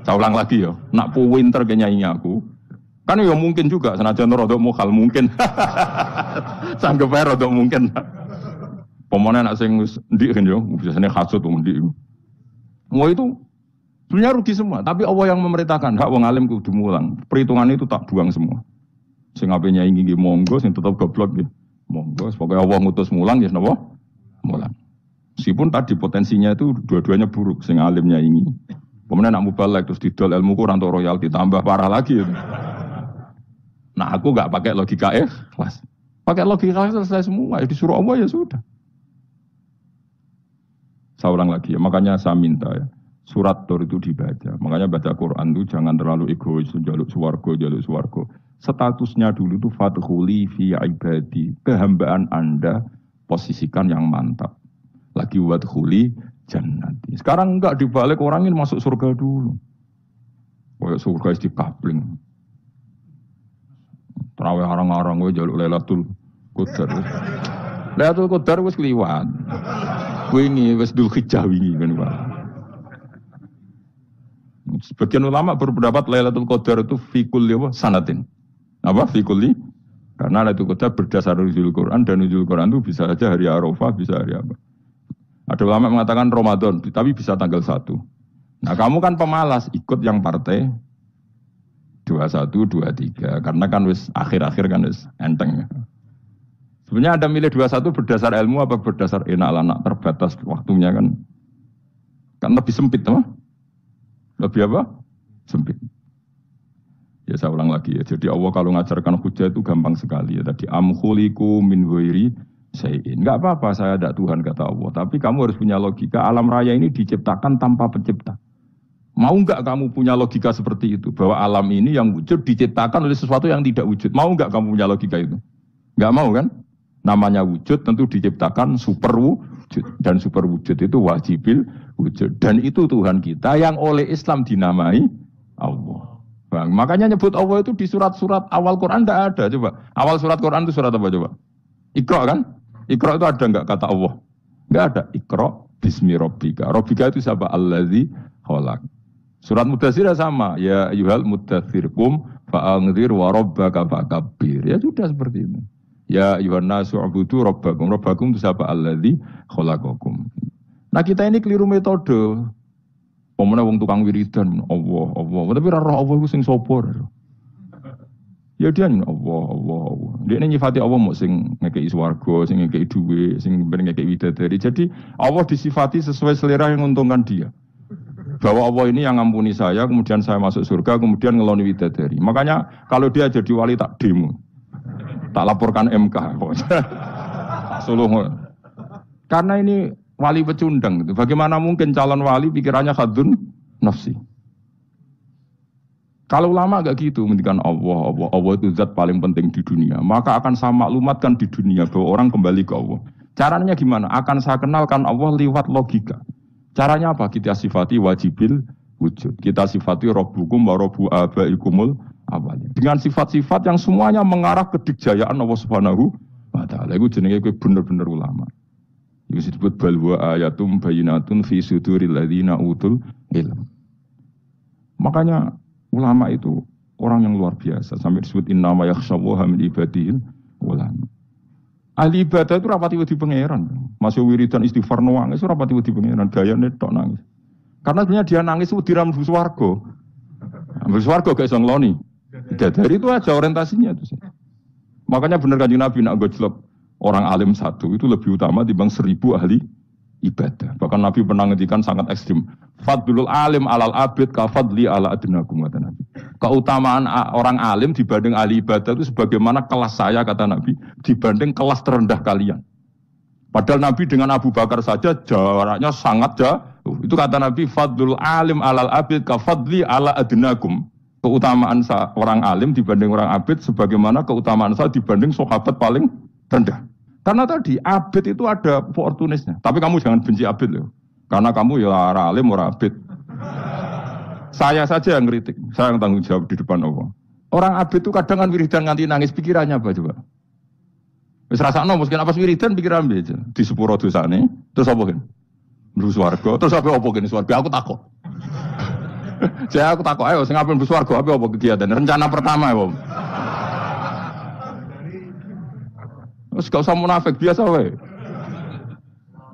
Speaker 2: Saya ulang lagi ya, nak pinter kok nyanyi aku. Kan ya mungkin juga, senajan rodok mukhal mungkin. Sanggup aja rodok mungkin. Pemenang nak sing ndik kan yo, biasanya hasud ndik. Mau itu sebenarnya rugi semua, tapi Allah yang memerintahkan hak wong alim kudu mulang. Perhitungan itu tak buang semua. Sing ape nyanyi monggo, sing tetap goblok nggih. Monggo, pokoknya Allah ngutus mulang ya napa? Mulang. Meskipun tadi potensinya itu dua-duanya buruk, sing alimnya ini. Kemudian nak mubalek terus didol ilmu kurang untuk royalti tambah parah lagi. Itu. Nah aku nggak pakai logika ikhlas, pakai logika selesai semua. Ya disuruh Allah ya sudah. Saya ulang lagi ya, makanya saya minta ya. Surat Tur itu dibaca. Makanya baca Quran itu jangan terlalu egois, jaluk swarga. Statusnya dulu itu fadkhuli fi ibadi. Kehambaan Anda posisikan yang mantap. Lagi wadkhuli jannati. Sekarang enggak dibalik orang ini masuk surga dulu. Kayak surga di kapling. Terawih arang-arang gue jaluk Lailatul Qadar. Lailatul Qadar wis kliwat. Wingi wis Dzulhijjah wingi kan Pak. Sebagian ulama berpendapat Lailatul Qadar itu fikul sanatin. Apa? Fikuli Karena Lailatul Qadar berdasar nuzul Quran dan nuzul Quran itu bisa saja hari Arafah, bisa hari apa. Ada ulama mengatakan Ramadan, tapi bisa tanggal 1. Nah kamu kan pemalas, ikut yang partai 21, 23. Karena kan wis akhir-akhir kan wis enteng. Sebenarnya Anda milih 21 berdasar ilmu apa berdasar enak-enak terbatas waktunya kan? Kan lebih sempit, teman. Lebih apa? Sempit. Ya saya ulang lagi ya. Jadi Allah kalau ngajarkan hujah itu gampang sekali ya. Tadi amkhuliku min ghairi syai'in. Enggak apa-apa saya ada Tuhan kata Allah. Tapi kamu harus punya logika. Alam raya ini diciptakan tanpa pencipta. Mau enggak kamu punya logika seperti itu? Bahwa alam ini yang wujud diciptakan oleh sesuatu yang tidak wujud. Mau enggak kamu punya logika itu? Enggak mau kan? Namanya wujud tentu diciptakan super wujud. Dan super wujud itu wajibil wujud. Dan itu Tuhan kita yang oleh Islam dinamai Allah. Bang, makanya nyebut Allah itu di surat-surat awal Quran tidak ada. Coba awal surat Quran itu surat apa coba? Iqra kan? Iqra itu ada enggak kata Allah? Enggak ada. Iqra bismi rabbika. Rabbika itu siapa? Allazi khalaq. Surat Mudaththir sama. Ya ayyuhal mudaththir qum fa'anzir wa rabbaka fakabbir. Ya sudah seperti itu. Ya ayyuhan nasu ubudu rabbakum. Rabbakum itu siapa? Allazi khalaqakum. Nah kita ini keliru metode. Pemene wong tukang wiridan Allah. Tapi ora roh Allah iku sing sapa? Ya dia Allah. Dia nyifati Allah mau sing ngekei swarga, sing ngekei dhuwit, sing ngekei widadari. Jadi Allah disifati sesuai selera yang menguntungkan dia. Bahwa Allah ini yang ngampuni saya, kemudian saya masuk surga, kemudian ngeloni widadari. Makanya kalau dia jadi wali tak demo. Tak laporkan MK. Suluh. Karena ini wali pecundang. Bagaimana mungkin calon wali pikirannya khadun nafsi? Kalau ulama agak gitu, menghentikan Allah itu zat paling penting di dunia. Maka akan saya maklumatkan di dunia bahwa orang kembali ke Allah. Caranya gimana? Akan saya kenalkan Allah lewat logika. Caranya apa? Kita sifati wajibil wujud. Kita sifati rabbukum wa rabbu abaikumul awalin. Dengan sifat-sifat yang semuanya mengarah ke dikjayaan Allah Subhanahu wa taala. Itu jenenge kowe bener-bener ulama. Itu disebut balwa ayatum bayinatun fi suduril ladzina utul ilm. Makanya ulama itu orang yang luar biasa. Sampai disebut innama yakhshallaha min ibadil ulama. Ahli ibadah itu rapati wedi pangeran. Masuk wiridan istighfar nangis rapati wedi pangeran. Gayane tok nangis. Karena sebenarnya dia nangis itu diram swarga. Ambil swarga gak iso ngloni. Dari itu aja orientasinya itu. Makanya benar Kanjeng Nabi nak gojlok orang alim satu itu lebih utama dibanding 1000 ahli ibadah. Bahkan Nabi pernah ngendikan sangat ekstrim. Fadlul alim alal abid ka fadli ala adnakum kata Nabi. Keutamaan orang alim dibanding ahli ibadah itu sebagaimana kelas saya kata Nabi dibanding kelas terendah kalian. Padahal Nabi dengan Abu Bakar saja jaraknya sangat jauh. Itu kata Nabi fadlul alim alal abid ka fadli ala adnakum. Keutamaan orang alim dibanding orang abid sebagaimana keutamaan saya dibanding sahabat paling rendah. Karena tadi abid itu ada opportunisnya. Tapi kamu jangan benci abid loh. Karena kamu ya orang alim, orang abid. Saya saja yang kritik. Saya yang tanggung jawab di depan Allah. Orang abid itu kadang kan wiridan nganti nangis. Pikirannya apa coba? Wis rasakno mungkin apa wiridan pikiran aja. Di sepuro dosane. Terus apa kan? Mlebu swarga. Terus apa gini swarga? Aku takut. Saya aku takut. Ayo sing ape mlebu swarga apa kegiatan? Rencana pertama ya, Om. Terus gak usah munafik biasa wae.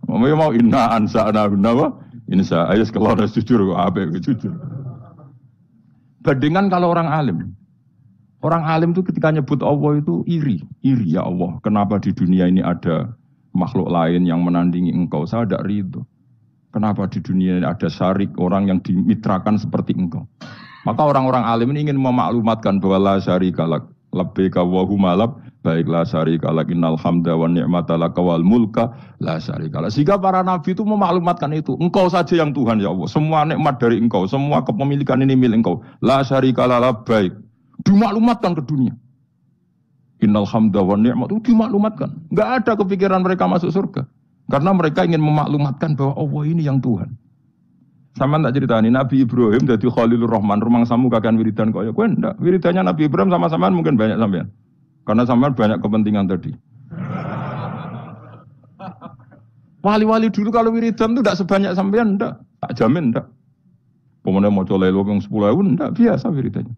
Speaker 2: Mau inna ansa'na gunawa insa ayat kalau harus jujur kok ape jujur. Bandingan kalau orang alim. Orang alim itu ketika nyebut Allah itu iri ya Allah. Kenapa di dunia ini ada makhluk lain yang menandingi engkau? Saya tidak ridho. Kenapa di dunia ini ada syarik orang yang dimitrakan seperti engkau? Maka orang-orang alim ini ingin memaklumatkan bahwa la syarika lak labbika wa humalab baiklah syarika lak innal hamda wa ni'mata laka wal mulka la syarika lak. Sehingga para nabi itu memaklumatkan itu. Engkau saja yang Tuhan ya Allah. Semua nikmat dari engkau, semua kepemilikan ini milik engkau. La syarika lak baik. Dimaklumatkan ke dunia. Innal hamda wa ni'mat itu dimaklumatkan. Enggak ada kepikiran mereka masuk surga. Karena mereka ingin memaklumatkan bahwa Allah ini yang Tuhan. Sama tak ceritani Nabi Ibrahim dari Khalilur Rahman rumang samu kakean wiridan kok ya kowe ndak. Wiridannya Nabi Ibrahim sama-samaan mungkin banyak sampean. Karena sampean banyak kepentingan tadi. Wali-wali dulu kalau wiridan itu ndak sebanyak sampean ndak. Tak jamin ndak. Pemene maca lelo ping 10.000 ndak biasa wiridannya.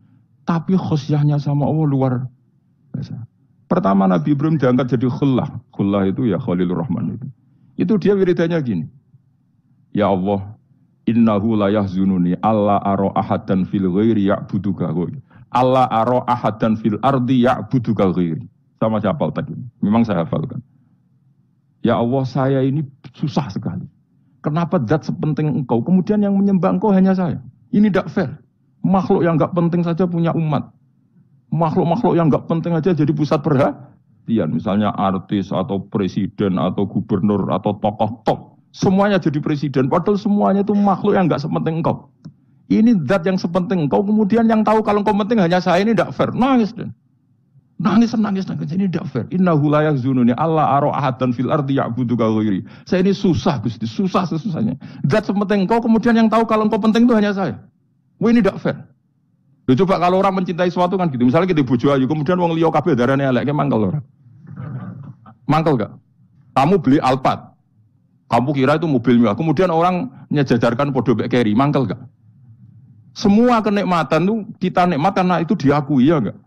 Speaker 2: Tapi khosyahnya sama Allah luar biasa. Pertama Nabi Ibrahim diangkat jadi khullah. Khullah itu ya Khalilur Rahman itu. Itu dia wiridanya gini. Ya Allah, innahu la yahzununi alla ara ahadan fil ghairi ya'buduka ghairi. Alla ara ahadan fil ardi ya'buduka ghairi. Sama saya hafal tadi. Memang saya hafalkan. Ya Allah, saya ini susah sekali. Kenapa zat sepenting engkau, kemudian yang menyembah engkau hanya saya? Ini tidak fair. Makhluk yang enggak penting saja punya umat. Makhluk-makhluk yang enggak penting aja jadi pusat perhatian. Misalnya artis atau presiden atau gubernur atau tokoh top. Semuanya jadi presiden. Padahal semuanya itu makhluk yang enggak sepenting engkau. Ini zat yang sepenting engkau. Kemudian yang tahu kalau engkau penting hanya saya, ini tidak fair. Nangis dan nangis. Ini tidak fair. Innahu la yahzununi alla ara ahadan fil ardi ya'buduka ghairi. Saya ini susah Gusti. Susah sesusahnya. Zat sepenting engkau. Kemudian yang tahu kalau engkau penting itu hanya saya. Wah, ini tidak fair. Loh, coba kalau orang mencintai sesuatu kan gitu. Misalnya kita bojo ayu, kemudian wong liya kabeh darane elek, mangkel ora? Mangkel gak? Kamu beli Alphard. Kamu kira itu mobil mewah. Kemudian orang nyejajarkan podo mek keri, mangkel gak? Semua kenikmatan tuh kita nikmat karena itu diakui ya enggak?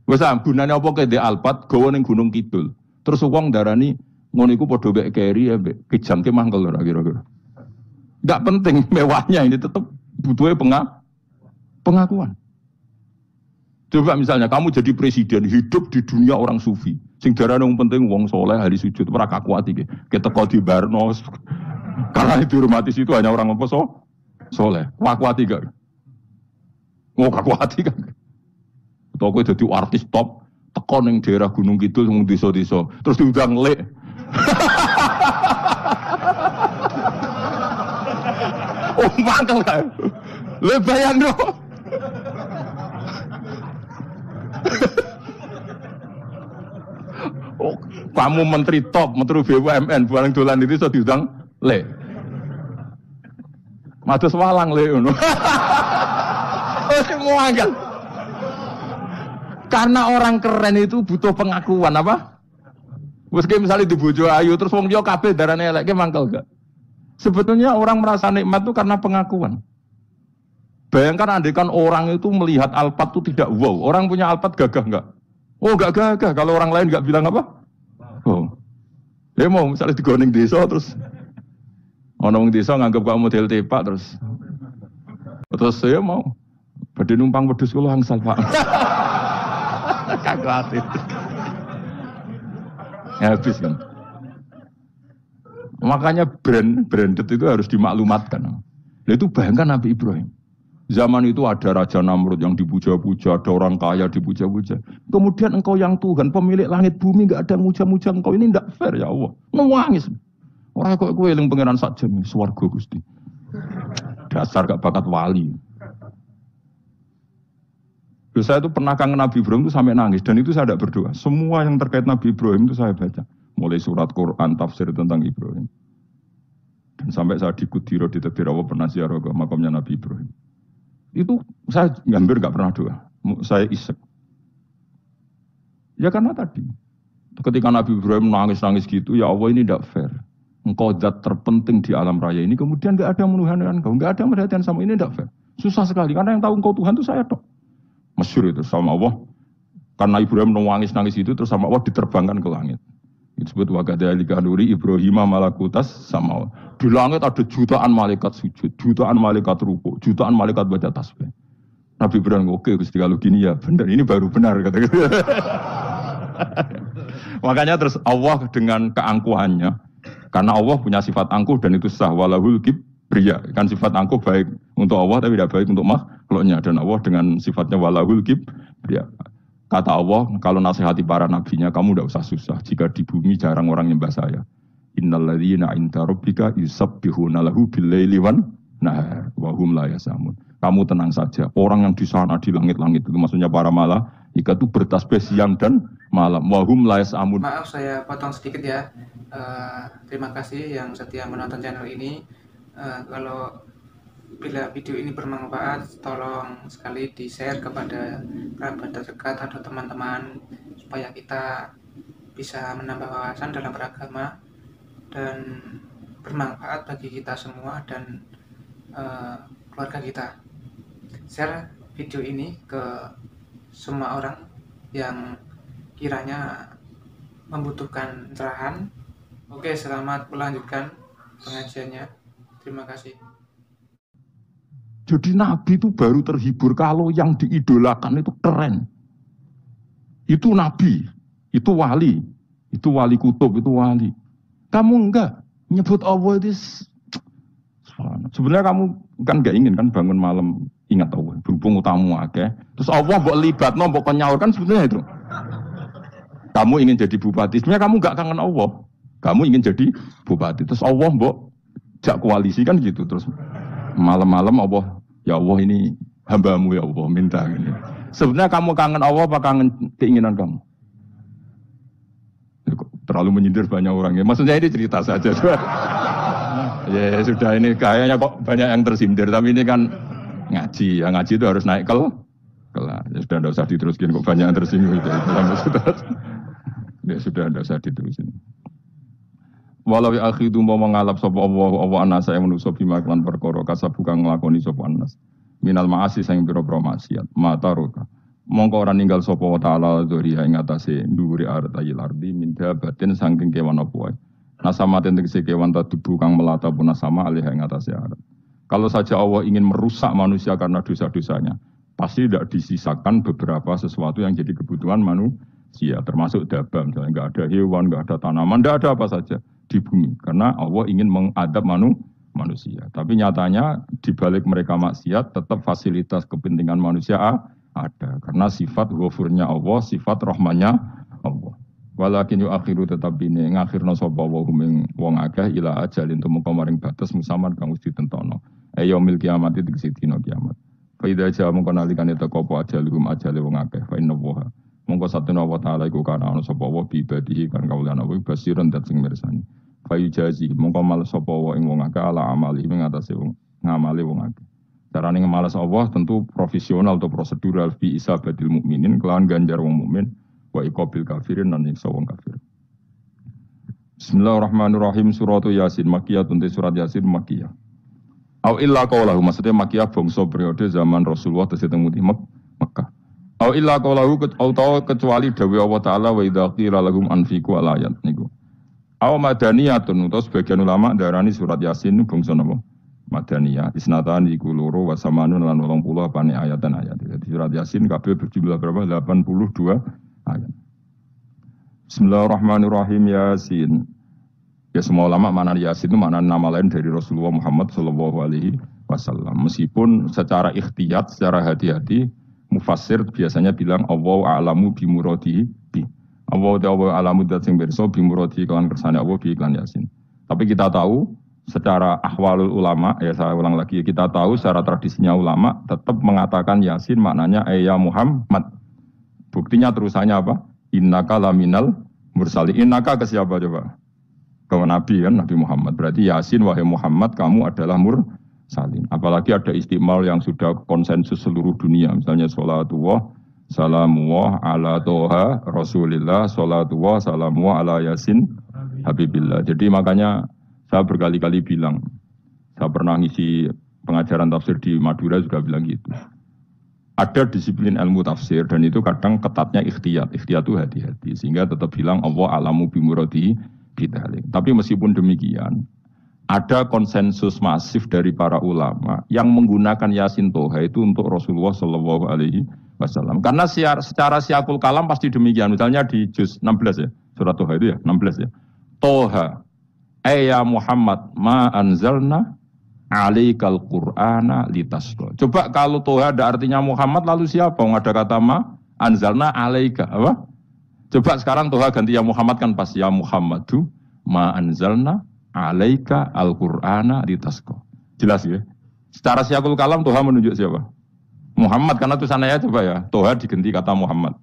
Speaker 2: Wes gunane apa ke ndek Alphard gawa ning Gunung Kidul. Terus wong darani ngono iku podo mek keri ya mbek kejamke mangkel ora kira-kira. Enggak penting mewahnya, ini tetap butuhnya pengakuan. Coba misalnya kamu jadi presiden, hidup di dunia orang sufi. Sing darane wong penting wong soleh ahli sujud ora kakuati iki. Keteko di Barno. Karena itu dihormati situ hanya orang apa soleh. Kakuati gak? Mau kakuati kan? Atau kowe dadi artis top teko ning daerah Gunung Kidul mung desa-desa, terus diundang lek. Oh, mangkel kan? Le bayang dong. Oh, kamu menteri top, menteri BUMN, barang dolan itu sudah diundang le. Mados walang le ngono. Oh, semua kan. Karena orang keren itu butuh pengakuan apa? Meski misalnya di bojo ayu terus wong liya kabeh darane elek ki mangkel gak? Sebetulnya orang merasa nikmat itu karena pengakuan. Bayangkan andekan orang itu melihat Alphard itu tidak wow. Orang punya Alphard gagah enggak? Oh enggak gagah. Kalau orang lain enggak bilang apa? Oh. Ya mau misalnya di Goning desa terus orang desa nganggap kamu model tepak terus saya mau badhe numpang wedhus kula angsal Pak. Kagak hati. Ya habis kan. Makanya branded itu harus dimaklumatkan. Nah, itu bayangkan Nabi Ibrahim. Zaman itu ada Raja Namrud yang dipuja-puja, ada orang kaya dipuja-puja. Kemudian engkau yang Tuhan, pemilik langit bumi, enggak ada muja-muja engkau. Ini enggak fair ya Allah. Nangis. Orang kok kowe eling pangeran sak jam, swarga Gusti. Dasar gak bakat wali. Saya itu pernah kangen Nabi Ibrahim itu sampai nangis. Dan itu saya tidak berdoa. Semua yang terkait Nabi Ibrahim itu saya baca. Mulai surat Quran, tafsir tentang Ibrahim. Dan sampai saya di Kudiro, di Tebirawa pernah ziarah ke makamnya Nabi Ibrahim. Itu saya hampir nggak pernah doa. Saya isek. Ya karena tadi. Ketika Nabi Ibrahim nangis-nangis gitu, ya Allah ini tidak fair. Engkau zat terpenting di alam raya ini. Kemudian nggak ada yang menuhankan engkau. Nggak ada yang merhatikan sama ini tidak fair. Susah sekali. Karena yang tahu engkau Tuhan itu saya tok. Masyhur itu sama Allah. Karena Ibrahim nangis-nangis itu terus sama Allah diterbangkan ke langit. Itu disebut wakadzalika nuri Ibrahim malakutas sama Allah. Di langit ada jutaan malaikat sujud, jutaan malaikat rukuk, jutaan malaikat baca tasbih. Nabi Ibrahim oke Gusti kalau gini ya benar, ini baru benar kata. Makanya terus Allah dengan keangkuhannya, karena Allah punya sifat angkuh dan itu sah walahul kibriya. Kan sifat angkuh baik untuk Allah tapi tidak baik untuk makhluknya, dan Allah dengan sifatnya walahul kibriya. Kata Allah, kalau nasihati para nabinya, kamu tidak usah susah. Jika di bumi jarang orang nyembah saya. Innalladzina inda rabbika yusabbihuna lahu bil-laili wan nahar wa hum la yasamun. Kamu tenang saja. Orang yang di sana di langit-langit itu maksudnya para malaikat itu bertasbih siang dan malam. Wa hum la yasamun.
Speaker 1: Maaf saya potong sedikit ya. Terima kasih yang setia menonton channel ini. Kalau bila video ini bermanfaat, tolong sekali di-share kepada kerabat terdekat atau teman-teman supaya kita bisa menambah wawasan dalam beragama dan bermanfaat bagi kita semua dan keluarga kita. Share video ini ke semua orang yang kiranya membutuhkan cerahan. Oke, selamat melanjutkan pengajiannya. Terima kasih.
Speaker 2: Jadi Nabi itu baru terhibur kalau yang diidolakan itu keren. Itu Nabi, itu wali kutub, itu wali. Kamu enggak nyebut Allah itu. Sebenarnya kamu kan enggak ingin kan bangun malam ingat Allah. Berhubung utamu akeh. Terus Allah mbok libatno, mbok nyaur kan sebenarnya itu. Kamu ingin jadi bupati, sebenarnya kamu enggak kangen Allah. Kamu ingin jadi bupati. Terus Allah mbok jak koalisi kan gitu. Terus malam-malam Allah, ya Allah ini hambamu ya Allah, minta gini. Sebenarnya kamu kangen Allah apa kangen keinginan kamu? Terlalu menyindir banyak orang ya. Maksudnya ini cerita saja. Ya sudah, ini kayaknya kok banyak yang tersindir. Tapi ini kan ngaji. Ya ngaji itu harus naik kelas. Ya sudah, tidak usah diteruskan. Kok banyak yang tersinggung. Ya sudah, tidak usah diterusin. Walau akhidu mau mengalap sapa Allah anasa yang menuso bima kelan perkara kasabuka nglakoni sapa anas. Minal ma'asi sing pira-pira maksiat. Mata roka. Mongko ora ninggal sapa wa ta'ala dzuriya ing atase dhuwure artayil ardi minda batin saking kewan apa wae. Nasamaten tegese kewan tadubu kang melata pun sama alih ing atase arat. Kalau saja Allah ingin merusak manusia karena dosa-dosanya, pasti tidak disisakan beberapa sesuatu yang jadi kebutuhan manusia, termasuk daba, misalnya enggak ada hewan, enggak ada tanaman, enggak ada apa saja di bumi, karena Allah ingin mengadab manusia. Tapi nyatanya di balik mereka maksiat tetap fasilitas kepentingan manusia ada, karena sifat ghafurnya Allah, sifat rahmannya Allah. Walakin akhiru tetap bine ngakhirna sapa wa hum wong akeh ila ajalin tumeka maring batas musaman kang wis ditentono. Yaumil kiamat itu dina kiamat. Fa idza jaa mongko nalikane teko apa ajalihum ajale wong akeh fa inna wa mongko satuna wa ta'ala iku kana ana sapa wa bi ibadihi kan kawulana wa basiran dat sing mirsani. Fa yujazi mongko males sapa wa ing wong akeh ala amali ing atase wong ngamali wong akeh. Carane ngemales Allah tentu profesional atau prosedural fi isabatil mukminin kelawan ganjar wong mukmin wa iqabil kafirin lan nyiksa wong kafir. Bismillahirrahmanirrahim. Surat Yasin Makkiyah, tunti surat Yasin Makkiyah. Au illa qaulahu, maksudnya Makkiyah bangsa periode zaman Rasulullah tesih teng Mekah. Au illa qaulahu kecuali dawuh Allah taala wa idza qila lahum anfiqu alayat niku. Au madaniyatun, terus sebagian ulama darani surat Yasin bangsa napa? Madaniyah. Isnatan iku loro wa samanun lan 80 apane ayatan ayat. Jadi surat Yasin kabeh berjumlah berapa? 82 ayat. Bismillahirrahmanirrahim. Yasin. Ya semua ulama makna Yasin itu makna nama lain dari Rasulullah Muhammad SAW. Meskipun secara ikhtiyat, secara hati-hati, mufassir biasanya bilang Allah a'lamu bimuradihi bi. Allah a'lamu dat sing pirsa bimuradihi kelan kersane Allah bi iklan Yasin. Tapi kita tahu secara ahwalul ulama, ya saya ulang lagi, kita tahu secara tradisinya ulama tetap mengatakan Yasin maknanya ya Muhammad. Buktinya terusannya apa? Innaka laminal mursali. Innaka ke siapa coba? Ke Nabi kan, Nabi Muhammad. Berarti Yasin wahai Muhammad kamu adalah mursalin. Apalagi ada istimal yang sudah konsensus seluruh dunia. Misalnya sholatullah, salamullah ala toha rasulillah, sholatullah, salamullah ala Yasin habibillah. Jadi makanya saya berkali-kali bilang, saya pernah ngisi pengajaran tafsir di Madura juga bilang gitu. Ada disiplin ilmu tafsir dan itu kadang ketatnya ikhtiyat. Ikhtiyat itu hati-hati. Sehingga tetap bilang Allah alamu bimuradi bidalik. Tapi meskipun demikian, ada konsensus masif dari para ulama yang menggunakan Yasin Toha itu untuk Rasulullah SAW. Karena secara siakul kalam pasti demikian. Misalnya di juz 16 ya, surat Toha itu ya, 16 ya. Toha, ya Muhammad, ma anzalna alaikal Qur'ana litasqa. Coba kalau Toha ada artinya Muhammad lalu siapa? Ada kata ma anzalna alaika apa? Coba sekarang Toha ganti ya Muhammad kan pas ya Muhammadu ma anzalna alaika al-Qur'ana litasqa. Jelas ya? Secara siakul kalam Toha menunjuk siapa? Muhammad karena tulisannya coba ya. Toha diganti kata Muhammad.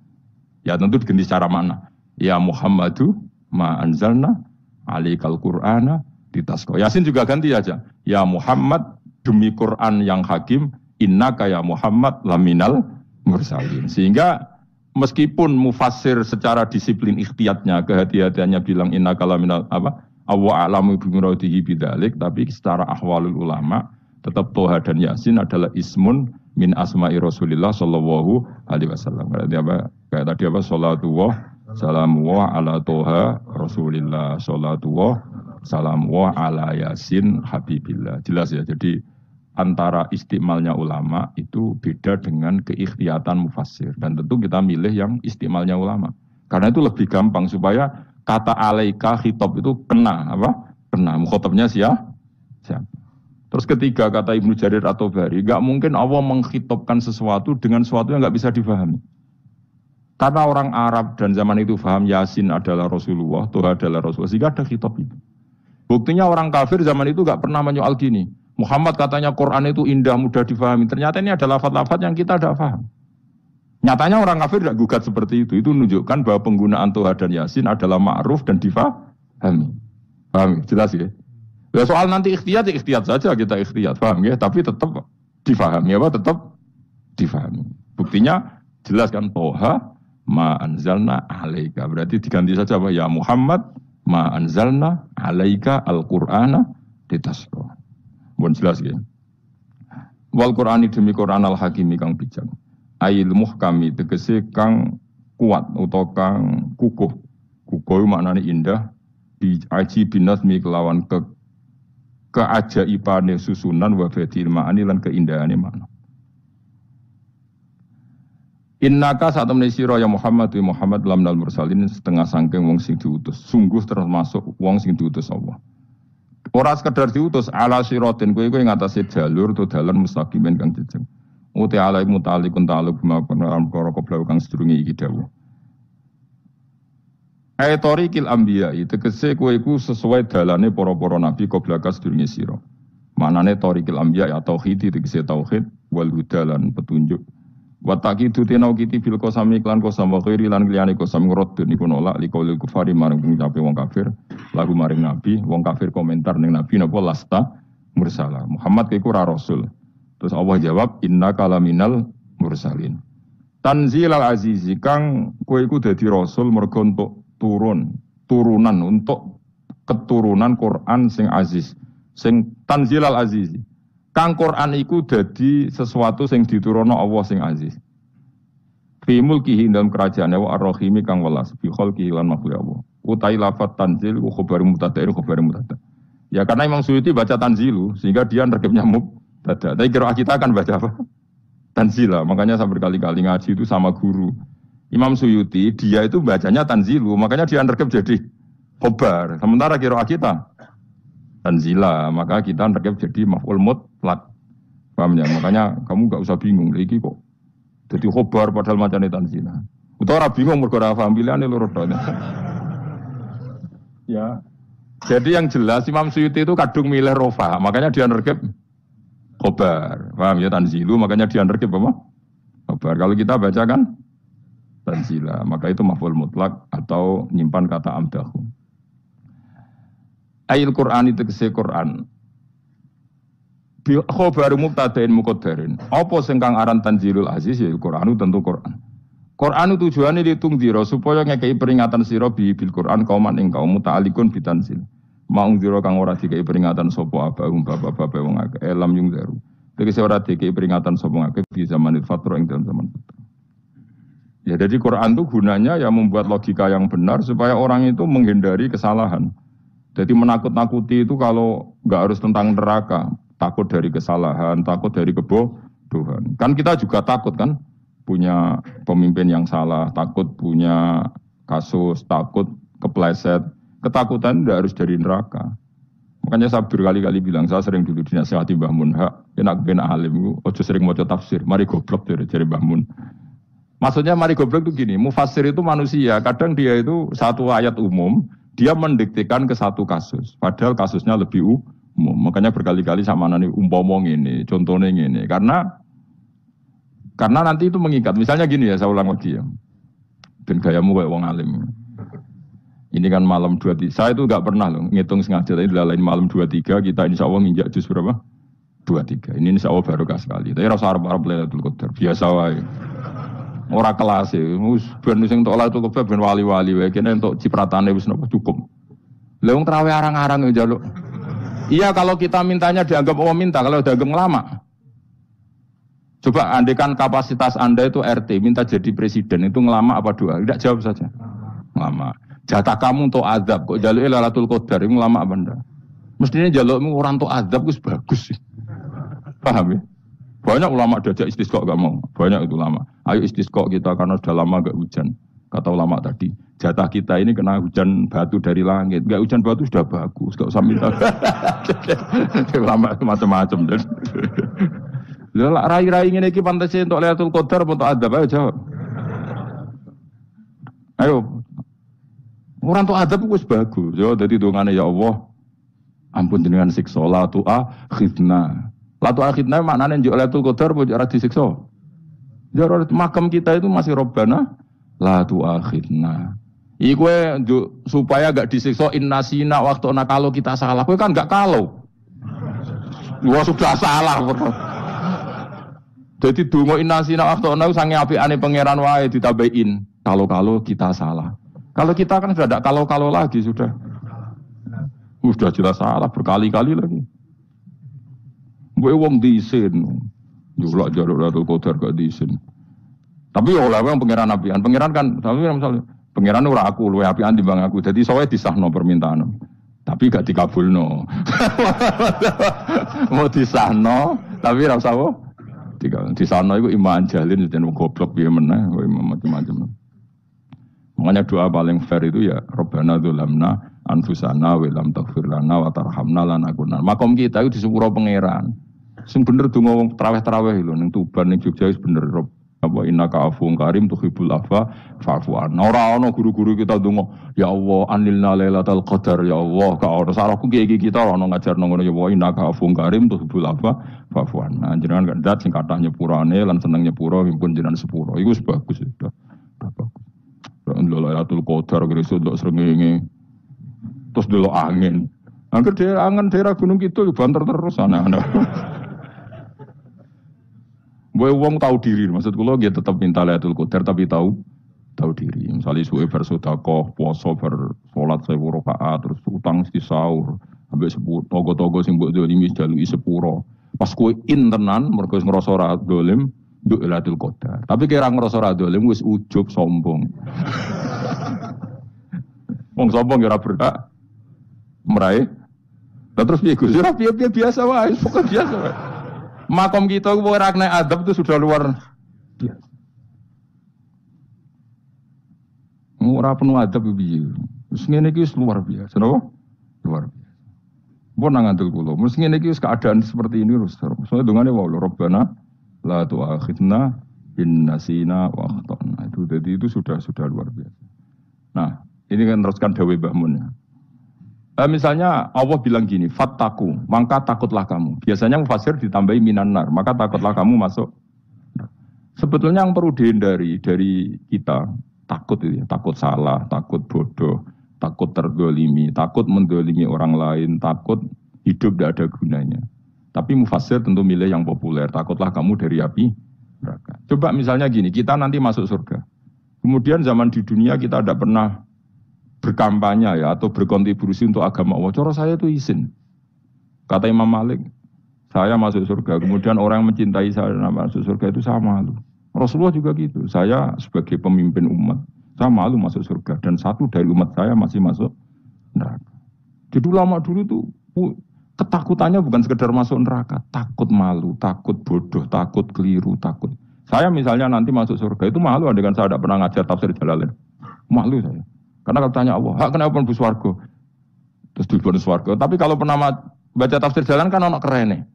Speaker 2: Ya tentu diganti secara makna. Ya Muhammadu ma anzalna alaikal Qur'ana litasqa. Yasin juga ganti aja. Ya Muhammad demi Quran yang hakim innaka ya Muhammad laminal mursalin. Sehingga meskipun mufassir secara disiplin ikhtiyatnya, kehati-hatiannya bilang innaka laminal apa? Awa a'lamu bimuradihi bidzalik, tapi secara ahwalul ulama tetap Toha dan Yasin adalah ismun min asma'i Rasulillah sallallahu alaihi wasallam. Berarti apa? Kayak tadi apa? Salatullah, Salamullah ala toha Rasulillah. Salatullah salamullah ala yasin habibillah. Jelas ya, jadi antara istimalnya ulama itu beda dengan keikhtiatan mufassir. Dan tentu kita milih yang istimalnya ulama. Karena itu lebih gampang supaya kata alaika khitab itu kena apa? Kena mukhatabnya siapa? Terus ketiga kata Ibnu Jarir atau Bari, gak mungkin Allah mengkhitobkan sesuatu dengan sesuatu yang gak bisa difahami. Karena orang Arab dan zaman itu paham Yasin adalah Rasulullah, Tuhan adalah Rasulullah, sehingga ada khitab itu. Buktinya orang kafir zaman itu gak pernah menyoal gini. Muhammad katanya Quran itu indah, mudah difahami. Ternyata ini adalah lafaz-lafaz yang kita tidak paham. Nyatanya orang kafir tidak gugat seperti itu. Itu menunjukkan bahwa penggunaan Tuhan dan Yasin adalah ma'ruf dan difahami. Paham? Jelas ya? Ya soal nanti ikhtiyat saja kita ikhtiyat, paham ya? Tapi tetap difahami apa? Tetap difahami. Buktinya jelas kan Toha ma anzalna alaika. Berarti diganti saja apa? Ya Muhammad ma anzalna alaika al-Qur'ana ditasqa. Mohon jelas ya. Wal Qur'ani demi Qur'an al-Hakimi kang bijak. Ail muhkami tegese kang kuat utawa kang kukuh. Kukuh maknane indah. Bi aji binasmi kelawan keajaibane susunan wa fadil ma'ani lan keindahane makna. Innaka saat temne sira ya Muhammad wa Muhammad lamnal mursalin setengah sangking wong sing diutus. Sungguh termasuk wong sing diutus Allah. Ora sekedar diutus ala siratin kowe ing atase jalur to dalan mustaqimin kang jejeg. Uti ala mutalikun ta'aluk bima perkara koblau kang sedurunge iki dawuh. Ayatorikil anbiya tegese kowe iku sesuai dalane para-para nabi qoblaka sedurunge sira. Manane torikil anbiya ya tauhid tegese tauhid wal hudalan petunjuk. Wa taqidu tinau kiti bil qasami lan qasam wa ghairi lan liyane qasam ngrodun iku nolak liqaulil kufari maring ngucape wong kafir lagu maring nabi wong kafir komentar ning nabi napa lasta mursala Muhammad iku ora rasul. Terus Allah jawab innaka laminal mursalin. Tanzilal azizi kang kowe iku dadi rasul mergo entuk turunan untuk keturunan Quran sing aziz, sing tanzilal aziz. Kang Quran iku dadi sesuatu sing diturunno Allah sing aziz. Fi mulkihi dalam kerajaane wa ar-rahimi kang welas fi khalqihi lan makhluk Allah. Utai lafat tanzil ku khabar mubtada khabar mubtada. Ya karena Imam Suyuti baca tanzilu sehingga dia nerkepnya mubtada. Tapi kira kita akan baca apa? Tanzila. Makanya saya berkali-kali ngaji itu sama guru. Imam Suyuti, dia itu bacanya tanzilu, makanya dia nerkep jadi khobar. Sementara kira kita tanzila, maka kita nerkep jadi maf'ul mutlaq. Paham ya? Makanya kamu gak usah bingung, iki kok jadi khobar padahal macamnya tanzila. Utawa ora bingung mergo ora paham pilihane loro tok. Ya. Jadi yang jelas Imam Suyuti itu kadung milih rofa, makanya dia nerkep khobar. Paham ya tanzilu, makanya dia nerkep apa? Khobar. Kalau kita baca kan tanzila, maka itu maf'ul mutlak atau nyimpan kata amdahu. Ayil Qur'an itu kese Qur'an. Bi khabaru mubtada'in muqaddarin. Apa sing kang aran tanzilul aziz ya Qur'an tentu Qur'an. Qur'an tujuane ditungdira supaya ngekei peringatan sira bil Qur'an kauman ing kaum muta'alliqun bitanzil. Maung dira kang ora dikei peringatan sapa abahum bapak-bapak wong akeh lam yung daru. Tegese ora dikei peringatan sapa akeh di zaman fatra ing dalam zaman fatra. Ya jadi Quran itu gunanya ya membuat logika yang benar supaya orang itu menghindari kesalahan. Jadi menakut-nakuti itu kalau nggak harus tentang neraka, takut dari kesalahan, takut dari kebodohan. Kan kita juga takut kan punya pemimpin yang salah, takut punya kasus, takut kepleset. Ketakutan tidak harus dari neraka. Makanya saya berkali-kali bilang, saya sering dulu dinasihati Mbah Mun, enak ben alim, ojo sering maca tafsir, mari goblok dari Mbah Mun. Maksudnya mari goblok itu gini, mufassir itu manusia, kadang dia itu satu ayat umum, dia mendiktekan ke satu kasus, padahal kasusnya lebih umum. Makanya berkali-kali sama nani umpomong ini, contohnya ini, karena nanti itu mengikat. Misalnya gini ya, saya ulang lagi ya, ben gayamu kayak wong alim. Ini kan malam 23, saya itu nggak pernah loh ngitung sengaja, tapi lain malam 23 kita insya Allah nginjak juz berapa? 23. Ini insya Allah barokah sekali. Tapi rasa Arab Lailatul Qadar biasa wae. Ora kelas e, ben sing entuk Lailatul Qadar ben wali-wali wae, kene entuk cipratane wis napa cukup. Lah wong trawe arang-arang yo njaluk. Iya kalau kita mintanya dianggap minta, kalau dianggap ngelama. Coba andekan kapasitas Anda itu RT, minta jadi presiden, itu ngelama apa doa? Tidak jawab saja. Lama. Jatah kamu untuk azab kok jaluke Lailatul Qadar iku lama apa ndak? Mestinya jalukmu orang untuk azab wis bagus sih. Paham ya? Banyak ulama diajak istisqa gak mau. Banyak itu ulama. Ayo istisqa kita karena sudah lama gak hujan. Kata ulama tadi, jatah kita ini kena hujan batu dari langit. Gak hujan batu sudah bagus, gak usah minta. Ulama macam-macam. Lah rai-rai ngene iki pantese untuk Lailatul Qadar untuk azab ayo jawab. Ayo. Orang untuk azab wis bagus. Yo dadi dongane ya Allah. Ampun jenengan siksa la tu'akhidna. La tu'akhidna maknane njuk Lailatul Qadar ojo ora disiksa. Ya makam kita itu masih Robbana la tu'akhidna. Iku supaya gak disiksa innasina waktu kalau kita salah. Kowe kan gak kalau. Wah sudah salah. Jadi donga innasina waktu sange apikane pangeran wae ditambahin. Kalau kita salah. Kalau kita kan sudah tidak kalau lagi sudah. Sudah jelas salah berkali-kali lagi. Gue wong diisin. Julak jalur Lailatul Qadar gak diisin. Tapi ya oleh wong pangeran apian. Pangeran kan tapi misalnya pangeran ora aku luwe apian timbang aku. Jadi sowe disahno permintaan. Tapi gak dikabulno. Mau disahno tapi ora usah wae. Disahno iku iman jalin dan goblok piye meneh, macam-macam. Makanya doa paling fair itu ya Rabbana dzulamna anfusana wa lam taghfir lana wa tarhamna lanakunanna. Makom kita itu di sepuro pangeran. Sing bener donga wong traweh-traweh lho ning Tuban ning Jogja wis bener apa innaka afuwun karim tuhibbul afwa fa'fu anna. Ora ana guru-guru kita donga ya Allah anilna lailatul qadar ya Allah ka ora salahku kiye kita ana ngajarno ngono ya Allah innaka afuwun karim tuhibbul afwa fa'fu anna. Jenengan kan dat sing kathah nyepurane lan seneng nyepuro himpun jenengan sepuro. Iku wis bagus sudah. Bagus. Lailatul Qadar gresuk ndok srengenge. Terus delok angin. Angger angen daerah Gunung Kidul banter terus ana-ana. Wong tahu diri, maksud kula nggih tetep minta Lailatul Qadar tapi tahu diri. Misalnya suwe bersedekah, puasa salat 1000 rakaat terus utang di sahur, ambek togo-togo sing mbok dolimi jaluki sepuro. Pas kowe tenan mergo ngrasa ora dolim nduk Lailatul Qadar. Tapi kira ngrasa ora dolim wis ujub sombong. Wong sombong ora berhak meraih. Terus piye Gus? Ora piye biasa wae, pokok biasa wae. Makom kita ora kena adab itu sudah luar biasa. Ora penuh adab piye. Wis ngene iki wis luar biasa, napa? Luar biasa. Mbon nang ngandel kula. Mesti ngene iki wis keadaan seperti ini terus. Soale dongane wae lho Rabbana la tu'akhidna in nasina wa akhtana. Itu jadi itu sudah luar biasa. Nah, ini kan teruskan dawuh Mbah Mun ya. Misalnya Allah bilang gini, fattaku, maka takutlah kamu. Biasanya mufasir ditambahi minan nar, maka takutlah kamu masuk. Sebetulnya yang perlu dihindari dari kita, takut itu ya, takut salah, takut bodoh, takut terdolimi, takut mendolimi orang lain, takut hidup tidak ada gunanya. Tapi mufasir tentu milih yang populer, takutlah kamu dari api neraka. Coba misalnya gini, kita nanti masuk surga. Kemudian zaman di dunia kita tidak pernah berkampanye ya atau berkontribusi untuk agama Allah. Cara saya itu izin. Kata Imam Malik, saya masuk surga. Kemudian orang yang mencintai saya masuk surga itu saya malu. Rasulullah juga gitu. Saya sebagai pemimpin umat, saya malu masuk surga. Dan satu dari umat saya masih masuk neraka. Jadi ulama dulu tuh ketakutannya bukan sekedar masuk neraka, takut malu, takut bodoh, takut keliru, takut. Saya misalnya nanti masuk surga itu malu dengan saya tidak pernah ngajar tafsir Jalalain. Malu saya. Karena kalau tanya Allah, hak kenapa pun buswargo? Terus dibon swargo. Tapi kalau pernah baca tafsir jalan kan ono keren.